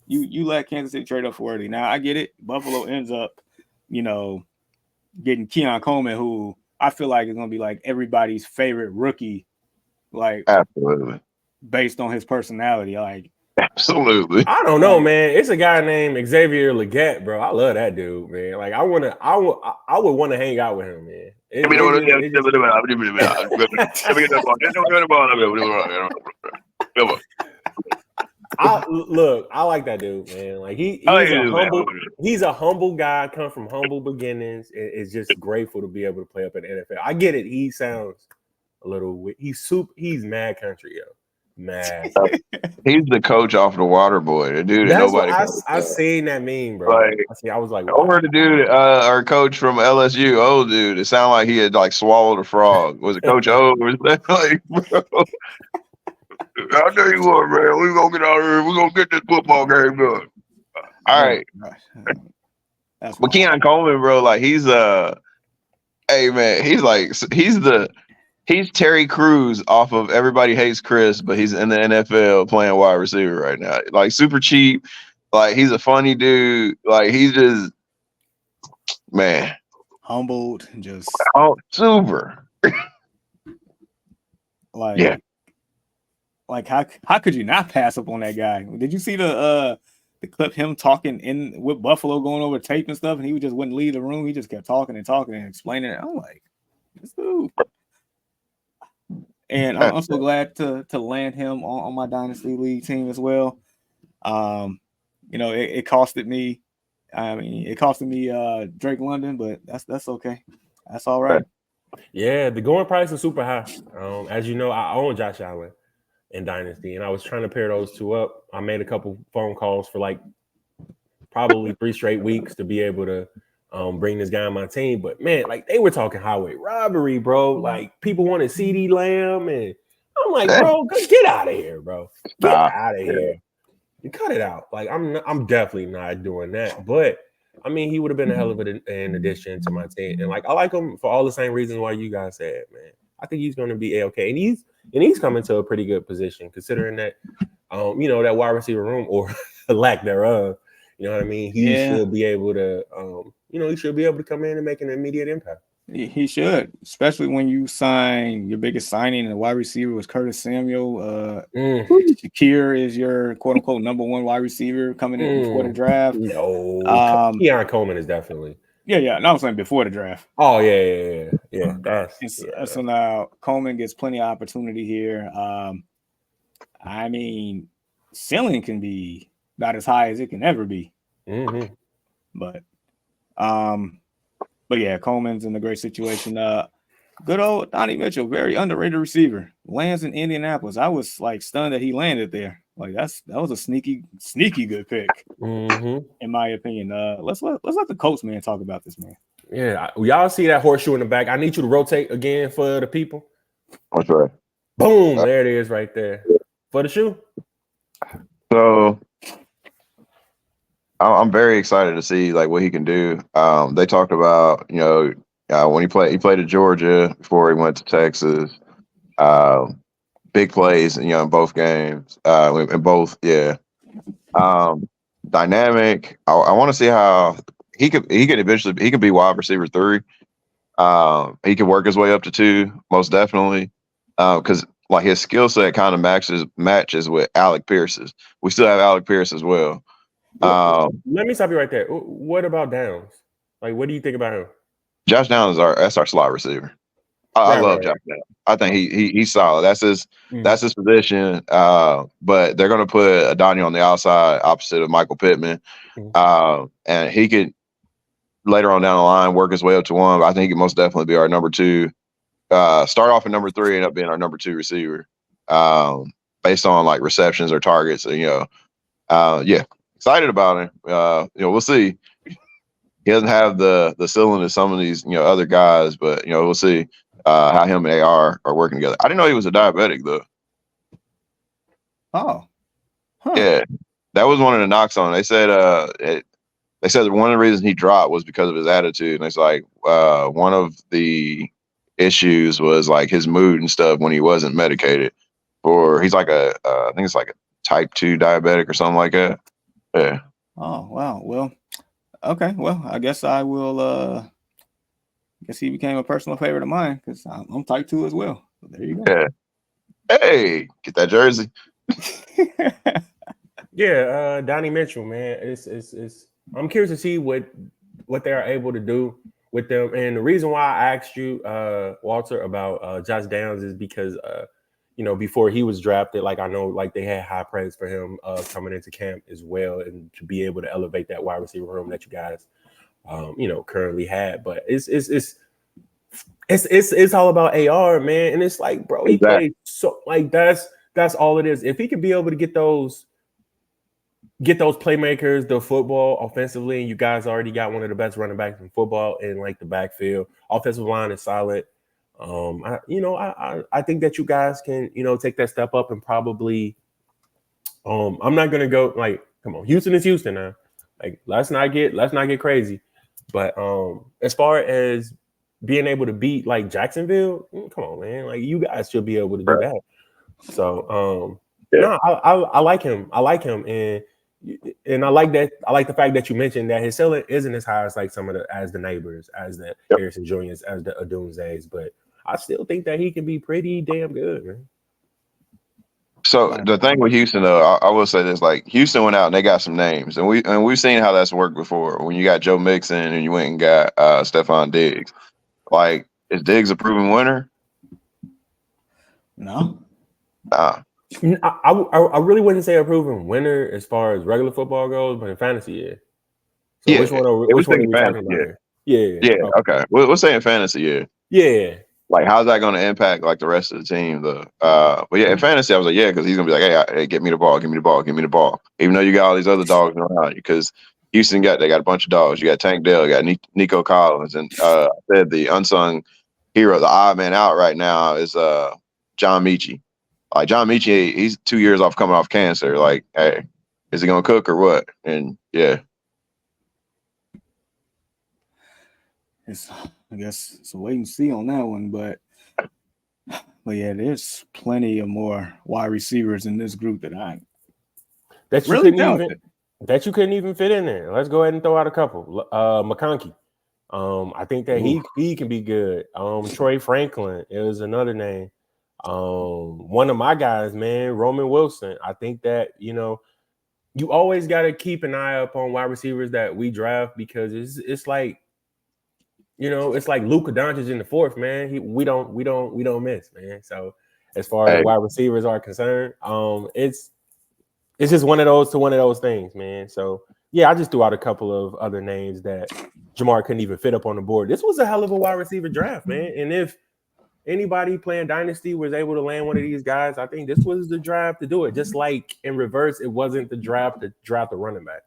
You let Kansas City trade up for Worthy. Now, I get it. Buffalo ends up, getting Keon Coleman, who I feel like is going to be like everybody's favorite rookie. Like, absolutely, based on his personality. Like, absolutely. I don't know, man. It's a guy named Xavier Legette, bro. I love that dude, man. Like, I would want to hang out with him, man. I like that dude, man. Like he's a humble guy, come from humble beginnings. Is just grateful to be able to play up in the NFL. I get it. He sounds a little he's mad country, yo. Mad. He's the coach off the water boy, the dude that That's what nobody I seen that meme, bro. like. I was like, Or the dude, our coach from LSU, old dude. It sounded like he had like swallowed a frog. Was it Coach O? Or like, bro, I know you are, man. We gonna get out of here. We gonna get this football game done. All right. That's But Keon Coleman, bro, like he's hey man, he's Terry Crews off of Everybody Hates Chris, but he's in the NFL playing wide receiver right now. Like super cheap. Like he's a funny dude. Like he's just man. Humbled, just super. Like yeah. Like how could you not pass up on that guy? Did you see the clip him talking in with Buffalo going over tape and stuff, and he just wouldn't leave the room. He just kept talking and explaining it. I'm like, this dude. And I'm so glad to land him on my Dynasty League team as well. It costed me. I mean, it costed me Drake London, but that's okay. That's all right. Yeah, the going price is super high. As you know, I own Josh Allen in Dynasty, and I was trying to pair those two up. I made a couple phone calls for like probably 3 straight weeks to be able to bring this guy on my team. But man, like they were talking highway robbery, bro. Like people wanted CeeDee Lamb, and I'm like, bro, get out of here, bro. Get out of here. You cut it out. Like I'm definitely not doing that. But I mean, he would have been a hell of an addition to my team, and like I like him for all the same reasons why you guys said, man. I think he's going to be okay, and he's coming to a pretty good position considering that, that wide receiver room or lack thereof. You know what I mean? He should be able to, he should be able to come in and make an immediate impact. He should, especially when you sign your biggest signing and the wide receiver was Curtis Samuel. Shakir is your quote unquote number one wide receiver coming in before the draft. No, Keon Coleman is definitely. Yeah. No, I'm saying before the draft. Oh yeah. So now Coleman gets plenty of opportunity here. I mean, ceiling can be about as high as it can ever be. Mm-hmm. But yeah, Coleman's in a great situation. Good old Donnie Mitchell, very underrated receiver. Lands in Indianapolis. I was like stunned that he landed there. Like that was a sneaky good pick, in my opinion. Let's let the Colts man talk about this, man. Yeah, y'all see that horseshoe in the back? I need you to rotate again for the people. That's right. Boom! There it is, right there for the shoe. So I'm very excited to see like what he can do. They talked about when he played at Georgia before he went to Texas. Big plays, in both games. In both, yeah. Dynamic. I want to see how he could be wide receiver 3. He could work his way up to 2, most definitely. Because like his skill set kind of matches with Alec Pierce's. We still have Alec Pierce as well. Let me stop you right there. What about Downs? Like, what do you think about him? Josh Downs that's our slot receiver. I love Josh Downs. I think he's solid. That's his position. But they're gonna put Adani on the outside, opposite of Michael Pittman. And he could later on down the line work his way up to 1. But I think he could most definitely be our number 2. Start off at number 3, end up being our number 2 receiver. Based on like receptions or targets. Excited about him. We'll see. He doesn't have the ceiling of some of these, other guys, but we'll see how him and AR are working together. I didn't know he was a diabetic though. Oh, yeah, that was one of the knocks on him. They said that one of the reasons he dropped was because of his attitude, and it's like one of the issues was like his mood and stuff when he wasn't medicated. He's like I think it's like a type 2 diabetic or something like that. Yeah. Oh wow. Well, okay. Well, I guess I will. I guess he became a personal favorite of mine because I'm type 2 as well. So there you go. Yeah. Hey, get that jersey. Yeah, Donnie Mitchell, man. It's I'm curious to see what they are able to do with them. And the reason why I asked you, Walter, about Josh Downs is because before he was drafted, like I know like they had high praise for him coming into camp as well, and to be able to elevate that wide receiver room that you guys currently had. But it's all about AR, man. And it's like, bro, he Exactly. played so like that's all it is. If he can be able to get those playmakers, the football offensively, and you guys already got one of the best running backs in football in like the backfield. Offensive line is solid. I think that you guys can, take that step up and probably I'm not gonna go like, come on, Houston is Houston now. Like let's not get crazy. But as far as being able to beat like Jacksonville, come on, man. Like you guys should be able to do that. So no, I like him. I like him, and I like that. I like the fact that you mentioned that his ceiling isn't as high as like some of the neighbors, as the Harrison Juniors, as the Adunze's, but I still think that he can be pretty damn good, man. So the thing with Houston, though, I will say this: like Houston went out and they got some names, and we've seen how that's worked before. When you got Joe Mixon and you went and got Stefon Diggs, like is Diggs a proven winner? No. I really wouldn't say a proven winner as far as regular football goes, but in fantasy, yeah. So Yeah, which one are we talking about here? Yeah. Okay. We'll say in fantasy, yeah. Yeah. Like, how's that going to impact like the rest of the team, though? But yeah, in fantasy, I was like, yeah, because he's gonna be like, hey, get me the ball, give me the ball. Even though you got all these other dogs around you, because Houston got a bunch of dogs. You got Tank Dell, you got Nico Collins, and I said the unsung hero, the odd man out right now is John Michie. Like John Michie, he's 2 years off coming off cancer. Like, hey, is he gonna cook or what? And yeah. I guess it's a wait and see on that one, but yeah, there's plenty of more wide receivers in this group that you couldn't even fit in there. Let's go ahead and throw out a couple. McConkey. I think that he can be good. Troy Franklin is another name. One of my guys, man, Roman Wilson. I think that you always got to keep an eye up on wide receivers that we draft, because it's like. It's like Luka Doncic in the fourth, man. We don't miss, man. So as far as wide receivers are concerned, it's just one of those things, man. So yeah, I just threw out a couple of other names that Jamar couldn't even fit up on the board. This was a hell of a wide receiver draft, man. And if anybody playing Dynasty was able to land one of these guys, I think this was the draft to do it. Just like in reverse, it wasn't the draft to draft a running back.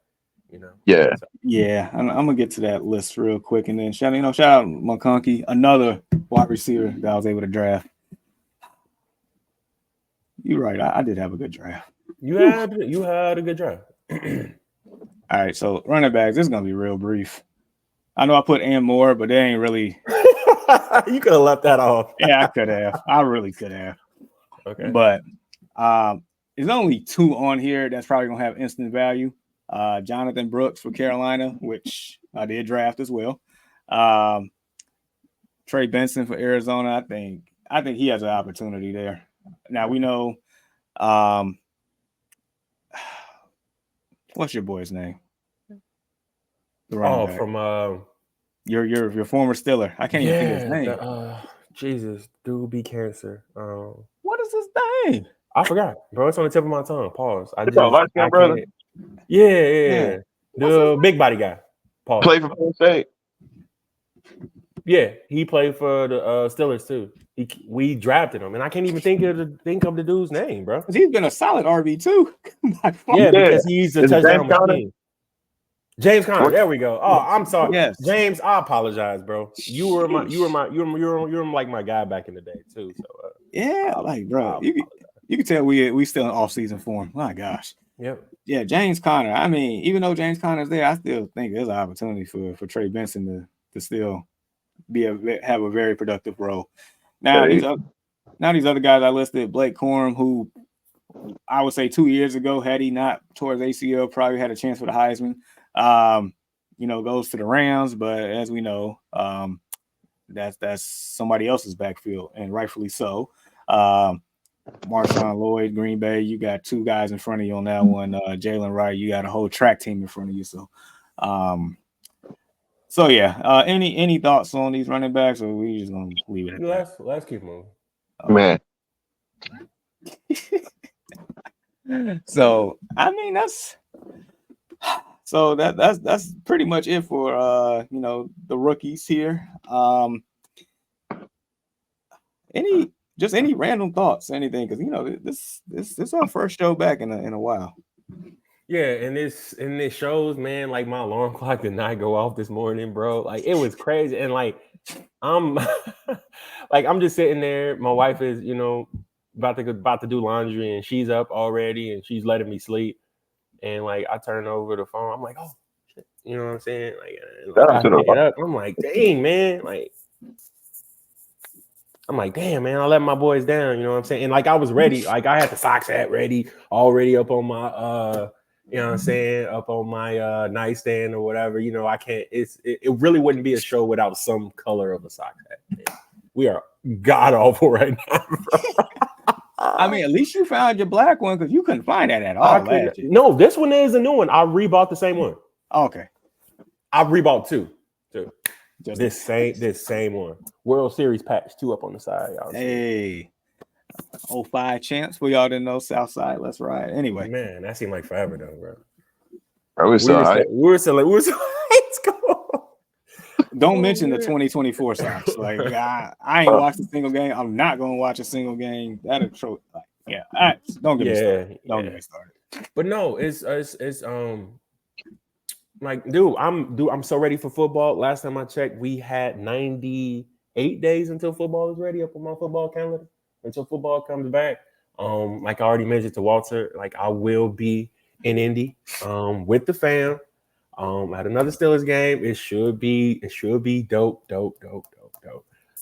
Yeah. Yeah, I'm gonna get to that list real quick, and then shout out McConkey, another wide receiver that I was able to draft. You're right, I did have a good draft. You had a good draft. All right, so running backs, this is gonna be real brief. I know I put Am Moore, but they ain't really. You could have left that off. Yeah, I could have. I really could have. Okay, but there's only two on here that's probably gonna have instant value. Jonathan Brooks for Carolina, which I did draft as well. Trey Benson for Arizona. I think he has an opportunity there. Now we know. What's your boy's name? The running back. From your former Steeler. I can't even think of his name. Jesus, dude, be cancer. What is his name? I forgot, bro. It's on the tip of my tongue. Pause. Brother. Yeah. The big body guy. Pause. Play for Penn State. Yeah, he played for the Steelers too. We drafted him, and I can't even think of the dude's name, bro. He's been a solid RB too. Yeah, because he's a touchdown machine. James Conner. There we go. Oh, I'm sorry, yes. James. I apologize, bro. You were like my guy back in the day too. So yeah, like bro, you can tell we still in off-season form. My gosh. Yep. Yeah, James Conner. I mean, even though James Conner's there, I still think there's an opportunity for Trey Benson to still have a very productive role. Now these other guys I listed, Blake Corum, who I would say 2 years ago, had he not tore his ACL, probably had a chance for the Heisman. Goes to the Rams, but as we know, that's somebody else's backfield, and rightfully so. Marshawn Lloyd, Green Bay, you got two guys in front of you on that one. Jalen Wright, you got a whole track team in front of you. So yeah. Any thoughts on these running backs, or we just gonna leave it at that? Let's keep moving. Man, So I mean that's pretty much it for the rookies here. Any random thoughts, anything? Because this is our first show back in a while. Yeah, and it shows, man, like my alarm clock did not go off this morning, bro. Like it was crazy. And like I'm like I'm just sitting there. My wife is, about to do laundry, and she's up already and she's letting me sleep. And like I turn over the phone, I'm like, oh shit. You know what I'm saying? Like I pick it up. I'm like, dang, man. Like I'm like, damn, man, I let my boys down. You know what I'm saying? And like I was ready. Like I had the socks hat ready, already up on my you know what I'm saying, up on my nightstand or whatever. I can't. It really wouldn't be a show without some color of a sock hat. Man. We are god awful right now, bro. I mean, at least you found your black one because you couldn't find that at all last year. No, this one is a new one. I rebought the same one. Okay. I rebought two. Just this same one. World Series patch, 2 up on the side. Y'all. Hey. 05 champs. For y'all didn't know, Southside. Let's ride. Anyway. Man, that seemed like forever though, bro. We were still let's go. Don't mention the 2024 Sox. Like I ain't watched a single game. I'm not gonna watch a single game. That'll show. Don't get me started. Don't get me started. But no, it's like, dude, I'm so ready for football. Last time I checked, we had 98 days until football is ready up on my football calendar. Until football comes back. Like I already mentioned to Walter, like I will be in Indy with the fam. At another Steelers game. It should be dope.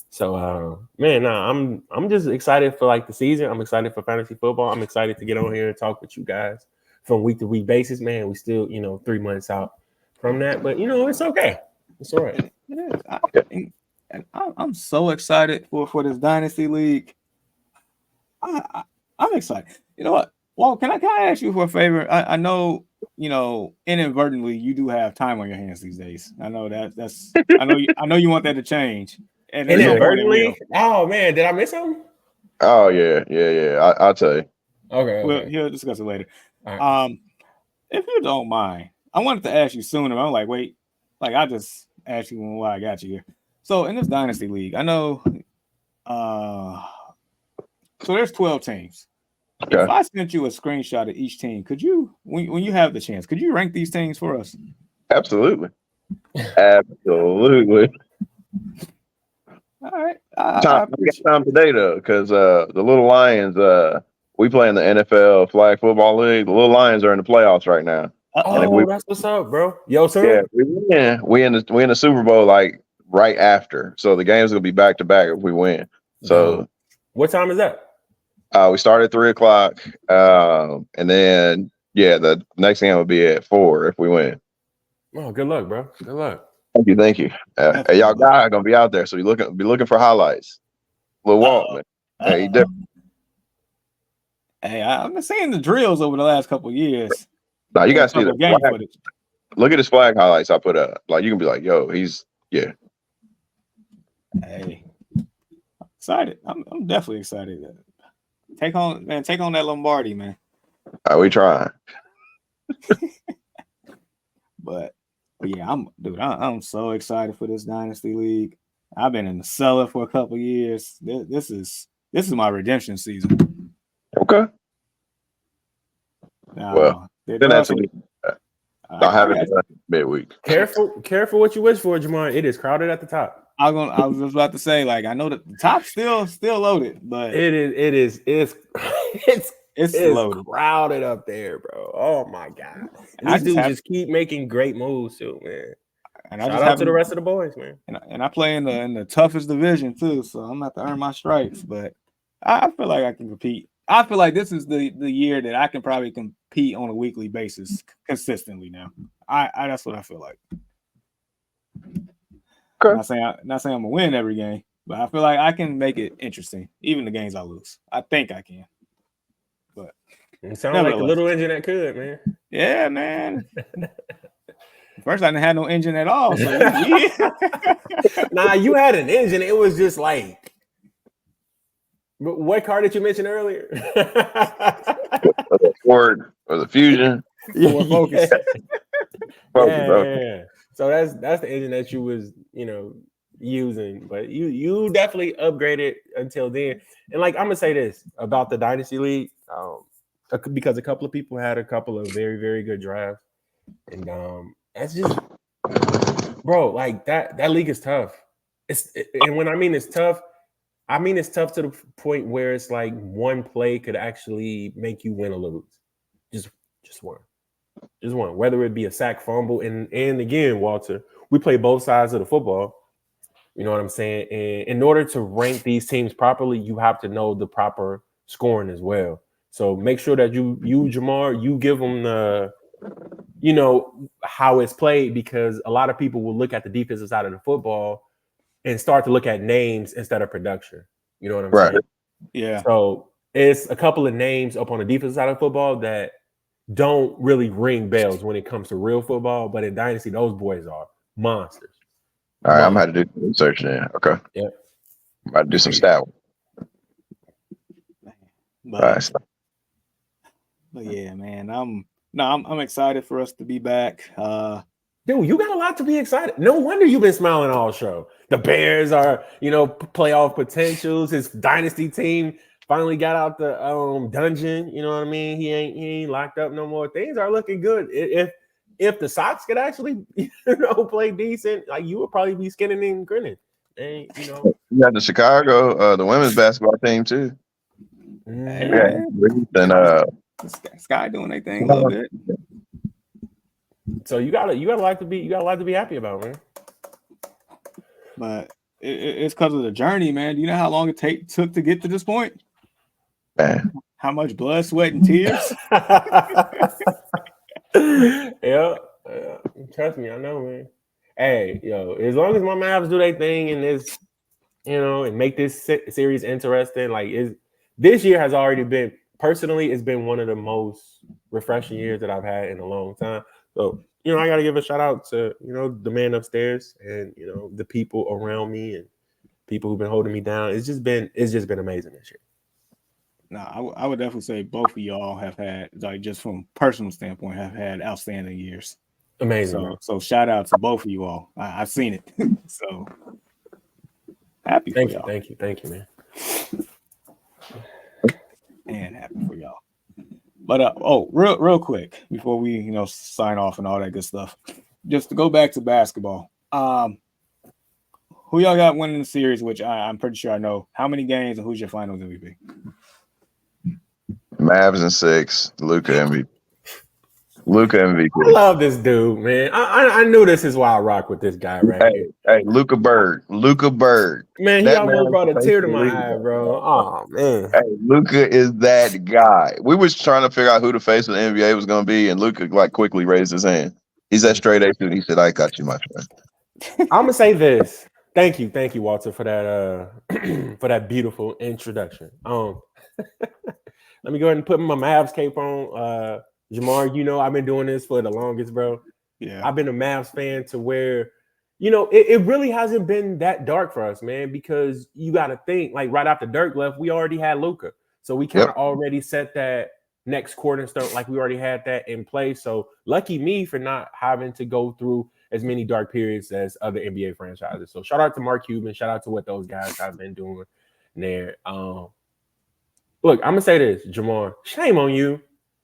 So man, I'm just excited for like the season. I'm excited for fantasy football. I'm excited to get on here and talk with you guys from week to week basis. Man, we still 3 months out from that, but it's okay. It's all right. It is. I'm so excited for this Dynasty League. I'm excited. You know what? Well, can I ask you for a favor? I know, inadvertently you do have time on your hands these days. I know that's I know you want that to change. And inadvertently? Oh man, did I miss something? Oh yeah. I'll tell you. Okay. We'll discuss it later. Right. If you don't mind, I wanted to ask you sooner. I'm like, wait, like I just asked you while I got you here. So in this Dynasty League, I know so there's 12 teams. Okay. If I sent you a screenshot of each team, could you, when you have the chance, could you rank these teams for us? Absolutely. All right. Time today though, because the Little Lions, we play in the NFL Flag Football League. The Little Lions are in the playoffs right now. That's what's up, bro. Yo, sir. Yeah, we in the Super Bowl like right after, so the game's gonna be back to back if we win. So, what time is that? We start at 3:00, and then the next game will be at 4 if we win. Oh, good luck, bro. Good luck. Thank you. Hey, y'all guys are gonna be out there, so you be looking for highlights. Lil Walt, man. Hey, he different. Hey, I've been seeing the drills over the last couple of years. Now you guys see the game footage. Look at his flag highlights I put up. Like you can be like, yo, he's Hey, excited. I'm definitely excited. Take on that Lombardi, man. We trying. But yeah, I'm so excited for this Dynasty League. I've been in the cellar for a couple of years. This is my redemption season. Okay. Well, then that's I'll have it midweek. Careful what you wish for, Jamar. It is crowded at the top. I was just about to say, like, I know that the top's still loaded, but it's loaded. Crowded up there, bro. Oh my god. And these dudes just keep making great moves too, man. And shout out to the rest of the boys, man. And I play in the toughest division too, so I'm gonna have to earn my stripes. But I feel like I can compete. I feel like this is the year that I can probably compete on a weekly basis consistently now. I that's what I feel like. Okay. Not saying I'm gonna win every game, but I feel like I can make it interesting, even the games I lose. I think I can. But it sounds like a little engine that could, man. Yeah, man. First, I didn't have no engine at all. So Nah, you had an engine. It was just like, What car did you mention earlier? Ford or the Fusion. Ford Focus. Yeah. So that's the engine that you was, using, but you definitely upgraded until then. And like, I'm gonna say this about the Dynasty League, because a couple of people had a couple of very, very good drafts, and that's just, bro, like that league is tough. And when I mean it's tough, I mean it's tough to the point where it's like one play could actually make you win or lose. Just one. Just one. Whether it be a sack, fumble, and again, Walter, we play both sides of the football. You know what I'm saying? And in order to rank these teams properly, you have to know the proper scoring as well. So make sure that you Jamar, you give them the, how it's played, because a lot of people will look at the defensive side of the football and start to look at names instead of production. You know what I'm saying? Yeah. So it's a couple of names up on the defensive side of football that don't really ring bells when it comes to real football, but in Dynasty, those boys are monsters. All right, I'm gonna have to do some research then. Okay. Yep. I'm about to do some stat. But yeah, man, I'm excited for us to be back. Dude, you got a lot to be excited. No wonder you've been smiling all show. The Bears are, playoff potentials. His dynasty team finally got out the dungeon. You know what I mean? He ain't locked up no more. Things are looking good. If the Sox could actually, play decent, like, you would probably be skinning and grinning. And you got the Chicago, the women's basketball team too. And Sky doing their thing a little bit. So you got a lot to be happy about, man. But it's because of the journey, man. Do you know how long it took to get to this point? Man. How much blood, sweat, and tears? Yeah. Trust me, I know, man. Hey, as long as my Mavs do their thing and this, and make this series interesting, like, this year has already been, personally, it's been one of the most refreshing years that I've had in a long time. So, I got to give a shout out to, the man upstairs and, the people around me and people who've been holding me down. It's just been amazing this year. No, I would definitely say both of y'all have had, like, just from a personal standpoint, have had outstanding years. Amazing. So shout out to both of you all. I've seen it. So happy for y'all. Thank you, man. And happy for y'all. But real quick before we sign off and all that good stuff, just to go back to basketball. Who y'all got winning the series? Which I'm pretty sure I know. How many games and who's your Finals MVP? Mavs in 6. Luka MVP. I love this dude, man. I knew this is why I rock with this guy right here. Hey, Luka Bird. Man, he almost brought a tear to my eye, bro. Oh, man. Hey, Luka is that guy. We was trying to figure out who the face of the NBA was going to be, and Luka quickly raised his hand. He's that straight A student. He said, "I got you, my friend." I'm gonna say this. Thank you, Walter, for that for that beautiful introduction. Let me go ahead and put my Mavs cape on. Jamar, I've been doing this for the longest, bro. Yeah. I've been a Mavs fan to where, it really hasn't been that dark for us, man, because you got to think, like, right after Dirk left, we already had Luka. So we kind of already set that next cornerstone, like we already had that in place. So lucky me for not having to go through as many dark periods as other NBA franchises. So shout out to Mark Cuban. Shout out to what those guys have been doing there. Look, I'm going to say this, Jamar. Shame on you.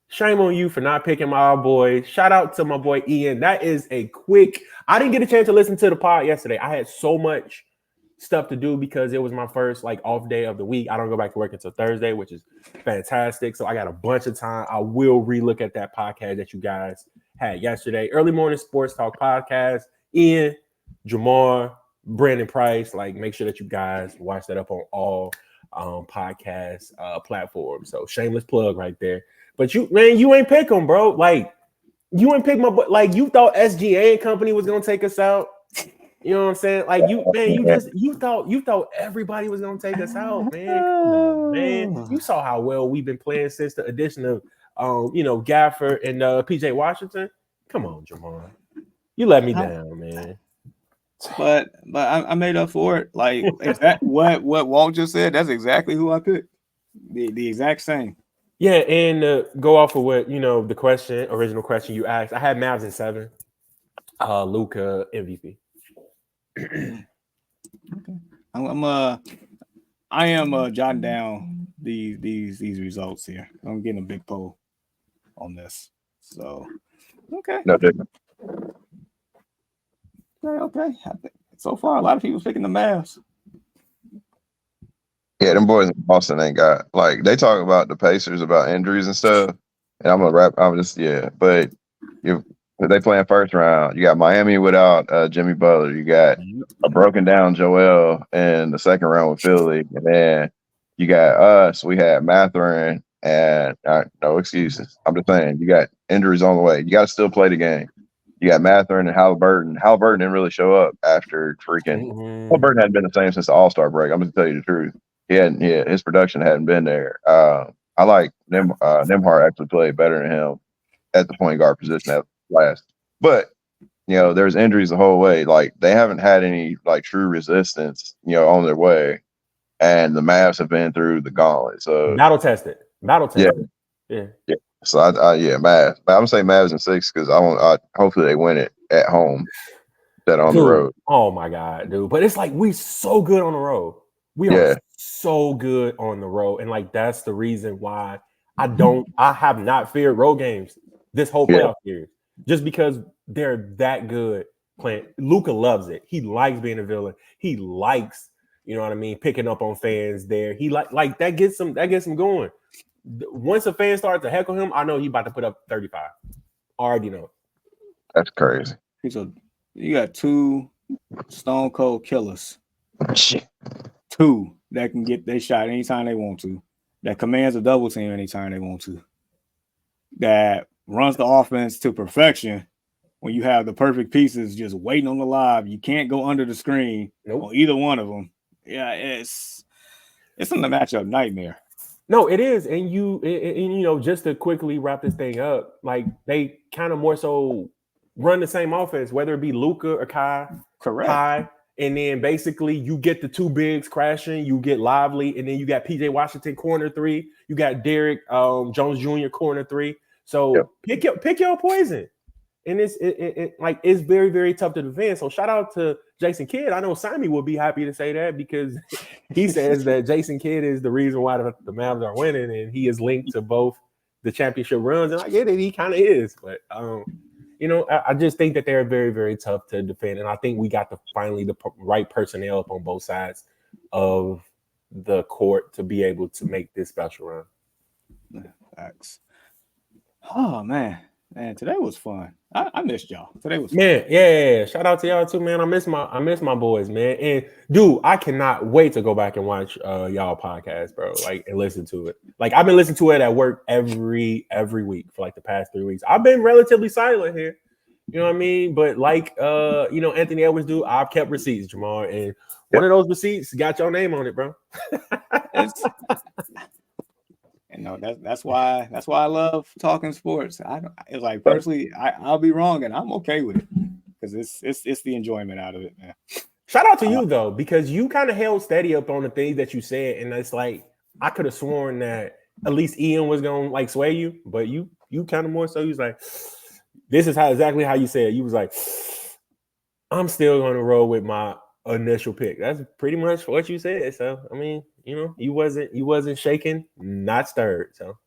Shame on you for not picking my boy. Shout out to my boy Ian. That is a quick. I didn't get a chance to listen to the pod yesterday. I had so much stuff to do because it was my first off day of the week. I don't go back to work until Thursday, which is fantastic. So I got a bunch of time. I will relook at that podcast that you guys had yesterday. Early Morning Sports Talk podcast. Ian, Jamar, Brandon Price. Make sure that you guys watch that up on all podcast platforms. So shameless plug right there. But you ain't pick them, bro. You ain't pick my boy. You thought SGA and company was gonna take us out. You know what I'm saying? You thought everybody was gonna take us out, man. Come on, man. You saw how well we've been playing since the addition of Gafford and PJ Washington. Come on, Jamar. You let me down, man. but I made up for it. Like what Walt just said. That's exactly who I picked. The exact same. Yeah, and go off of what the original question you asked. I had Mavs in 7. Luka MVP. Okay. I am jotting down these results here. I'm getting a big poll on this. So okay. No different. Okay. So far, a lot of people picking the Mavs. Yeah, them boys in Boston ain't got like they talk about the Pacers about injuries and stuff. And but they playing first round. You got Miami without Jimmy Butler. You got a broken down Joel in the second round with Philly, and then you got us. We had Mathurin, and no excuses. I'm just saying you got injuries on the way. You got to still play the game. You got Mathurin and Halliburton. Halliburton didn't really show up after freaking. Halliburton hadn't been the same since the All-Star break. I'm going to tell you the truth. His production hadn't been there. I like Nembhard actually played better than him at the point guard position at last. But there's injuries the whole way. Like they haven't had any like true resistance, on their way, and the Mavs have been through the gauntlet. So battle tested. Yeah. So Mavs. I'm gonna say Mavs in 6 because hopefully they win it at home instead on the road. Oh my god, dude! But it's like we so good on the road. We are so good on the road, and like that's the reason why I have not feared road games this whole playoff series, just because they're that good playing. Luka loves it. He likes being a villain. He likes, picking up on fans there. He like that gets him going. Once a fan starts to heckle him, I know he about to put up 35. I already know. That's crazy. So you got 2 stone cold killers. Shit. 2 that can get their shot anytime they want to, that commands a double team anytime they want to, that runs the offense to perfection when you have the perfect pieces just waiting on the lob. You can't go under the screen on either one of them. Yeah, it's in the matchup nightmare. No, it is. And just to quickly wrap this thing up, like they kind of more so run the same offense, whether it be Luka or Kai. Correct. Kai. And then basically you get the 2 bigs crashing, you get Lively, and then you got PJ Washington corner 3, you got Derrick Jones Jr. corner 3. So pick your poison. And it's very, very tough to defend. So shout out to Jason Kidd. I know Simon would be happy to say that because he says that Jason Kidd is the reason why the Mavs are winning, and he is linked to both the championship runs. And I get it, he kind of is, but I just think that they're very, very tough to defend. And I think we got finally the right personnel up on both sides of the court to be able to make this special run. Facts. Oh, man, today was fun. I missed y'all. Today was fun. Man, yeah. Shout out to y'all too, man. I miss my boys, man. And dude, I cannot wait to go back and watch y'all podcast, bro. Like and listen to it. Like I've been listening to it at work every week for like the past 3 weeks. I've been relatively silent here. You know what I mean? But like Anthony Edwards do, I've kept receipts, Jamal. And one of those receipts got your name on it, bro. That's why I love talking sports. It's like personally, I'll be wrong and I'm okay with it because it's the enjoyment out of it, man. Shout out to you though, because you kind of held steady up on the things that you said, and it's like I could have sworn that at least Ian was gonna like sway you, but you kind of more so. You was like, this is exactly how you said. You was like, I'm still gonna roll with my initial pick. That's pretty much what you said. So I mean, you wasn't shaken, not stirred. So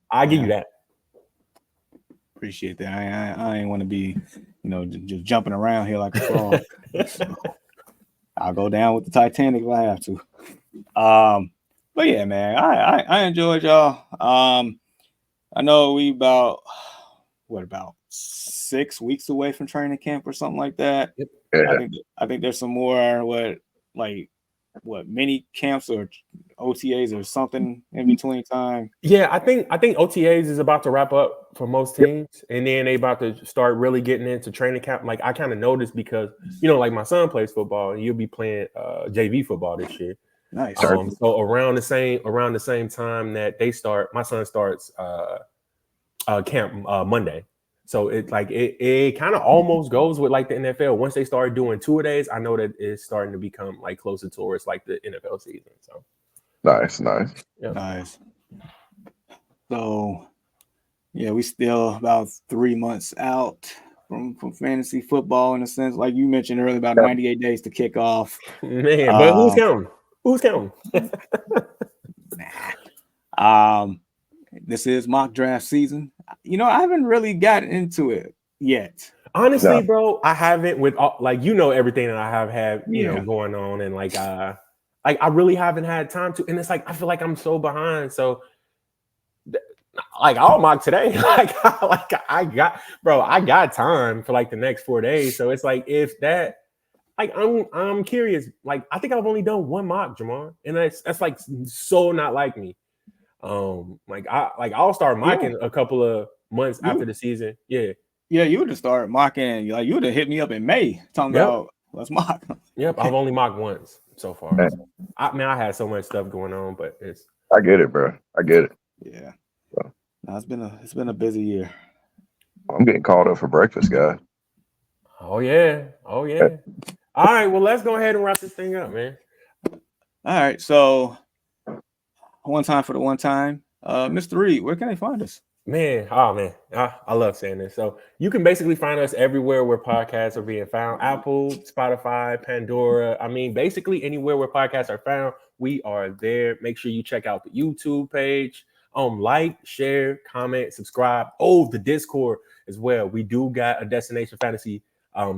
I give you that. Appreciate that. I ain't want to be, just jumping around here like a frog. So I'll go down with the Titanic if I have to. But yeah, man, I enjoyed y'all. I know we about 6 weeks away from training camp or something like that. Yep. Yeah. I think there's some more mini camps or OTAs or something in between time. Yeah, I think OTAs is about to wrap up for most teams, and then they about to start really getting into training camp. Like I kind of noticed because like my son plays football, and you'll be playing JV football this year. Nice. So around the same time that they start, my son starts camp Monday. So it like it kind of almost goes with like the NFL. Once they start doing 2-a-days, I know that it's starting to become like closer towards like the NFL season. So Nice. yeah. Nice. So yeah, we still about 3 months out from fantasy football in a sense. Like you mentioned earlier, about 98 days to kick off. Man, but who's counting? Who's counting? This is mock draft season. You know, I haven't really gotten into it yet. Honestly, bro, I haven't with all, like everything that I have had going on, and like I really haven't had time to, and it's like I feel like I'm so behind. So like I'll mock today. I got time for like the next 4 days. So it's like if that, like I'm curious. Like I think I've only done one mock, Jamar, and that's like so not like me. I'll start mocking a couple of months after the season. Yeah, you would have started mocking. Like you would have hit me up in May talking about let's mock. Yep, I've only mocked once so far. I had so much stuff going on, but it's. I get it, bro. I get it. Yeah. No, it's been a busy year. I'm getting called up for breakfast, guys. Oh yeah. All right, well, let's go ahead and wrap this thing up, man. All right, so one time for the one time. Mr. Reed, where can they find us? Man, I love saying this. So you can basically find us everywhere where podcasts are being found. Apple, Spotify, Pandora. I mean, basically anywhere where podcasts are found, we are there. Make sure you check out the YouTube page. Like, share, comment, subscribe. The Discord as well. We do got a Destination Fantasy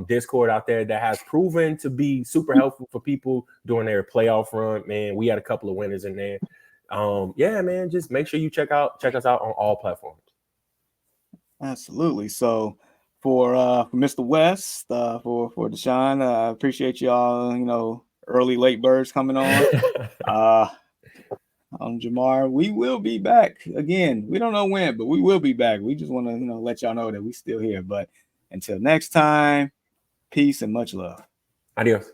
Discord out there that has proven to be super helpful for people during their playoff run. Man, we had a couple of winners in there. Yeah, man, just make sure you check us out on all platforms. Absolutely. So for Mr. West, for Deshaun, I appreciate y'all, early late birds coming on. Jamar, we will be back again. We don't know when, but we will be back. We just want to let y'all know that we still here. But until next time, peace and much love. Adios.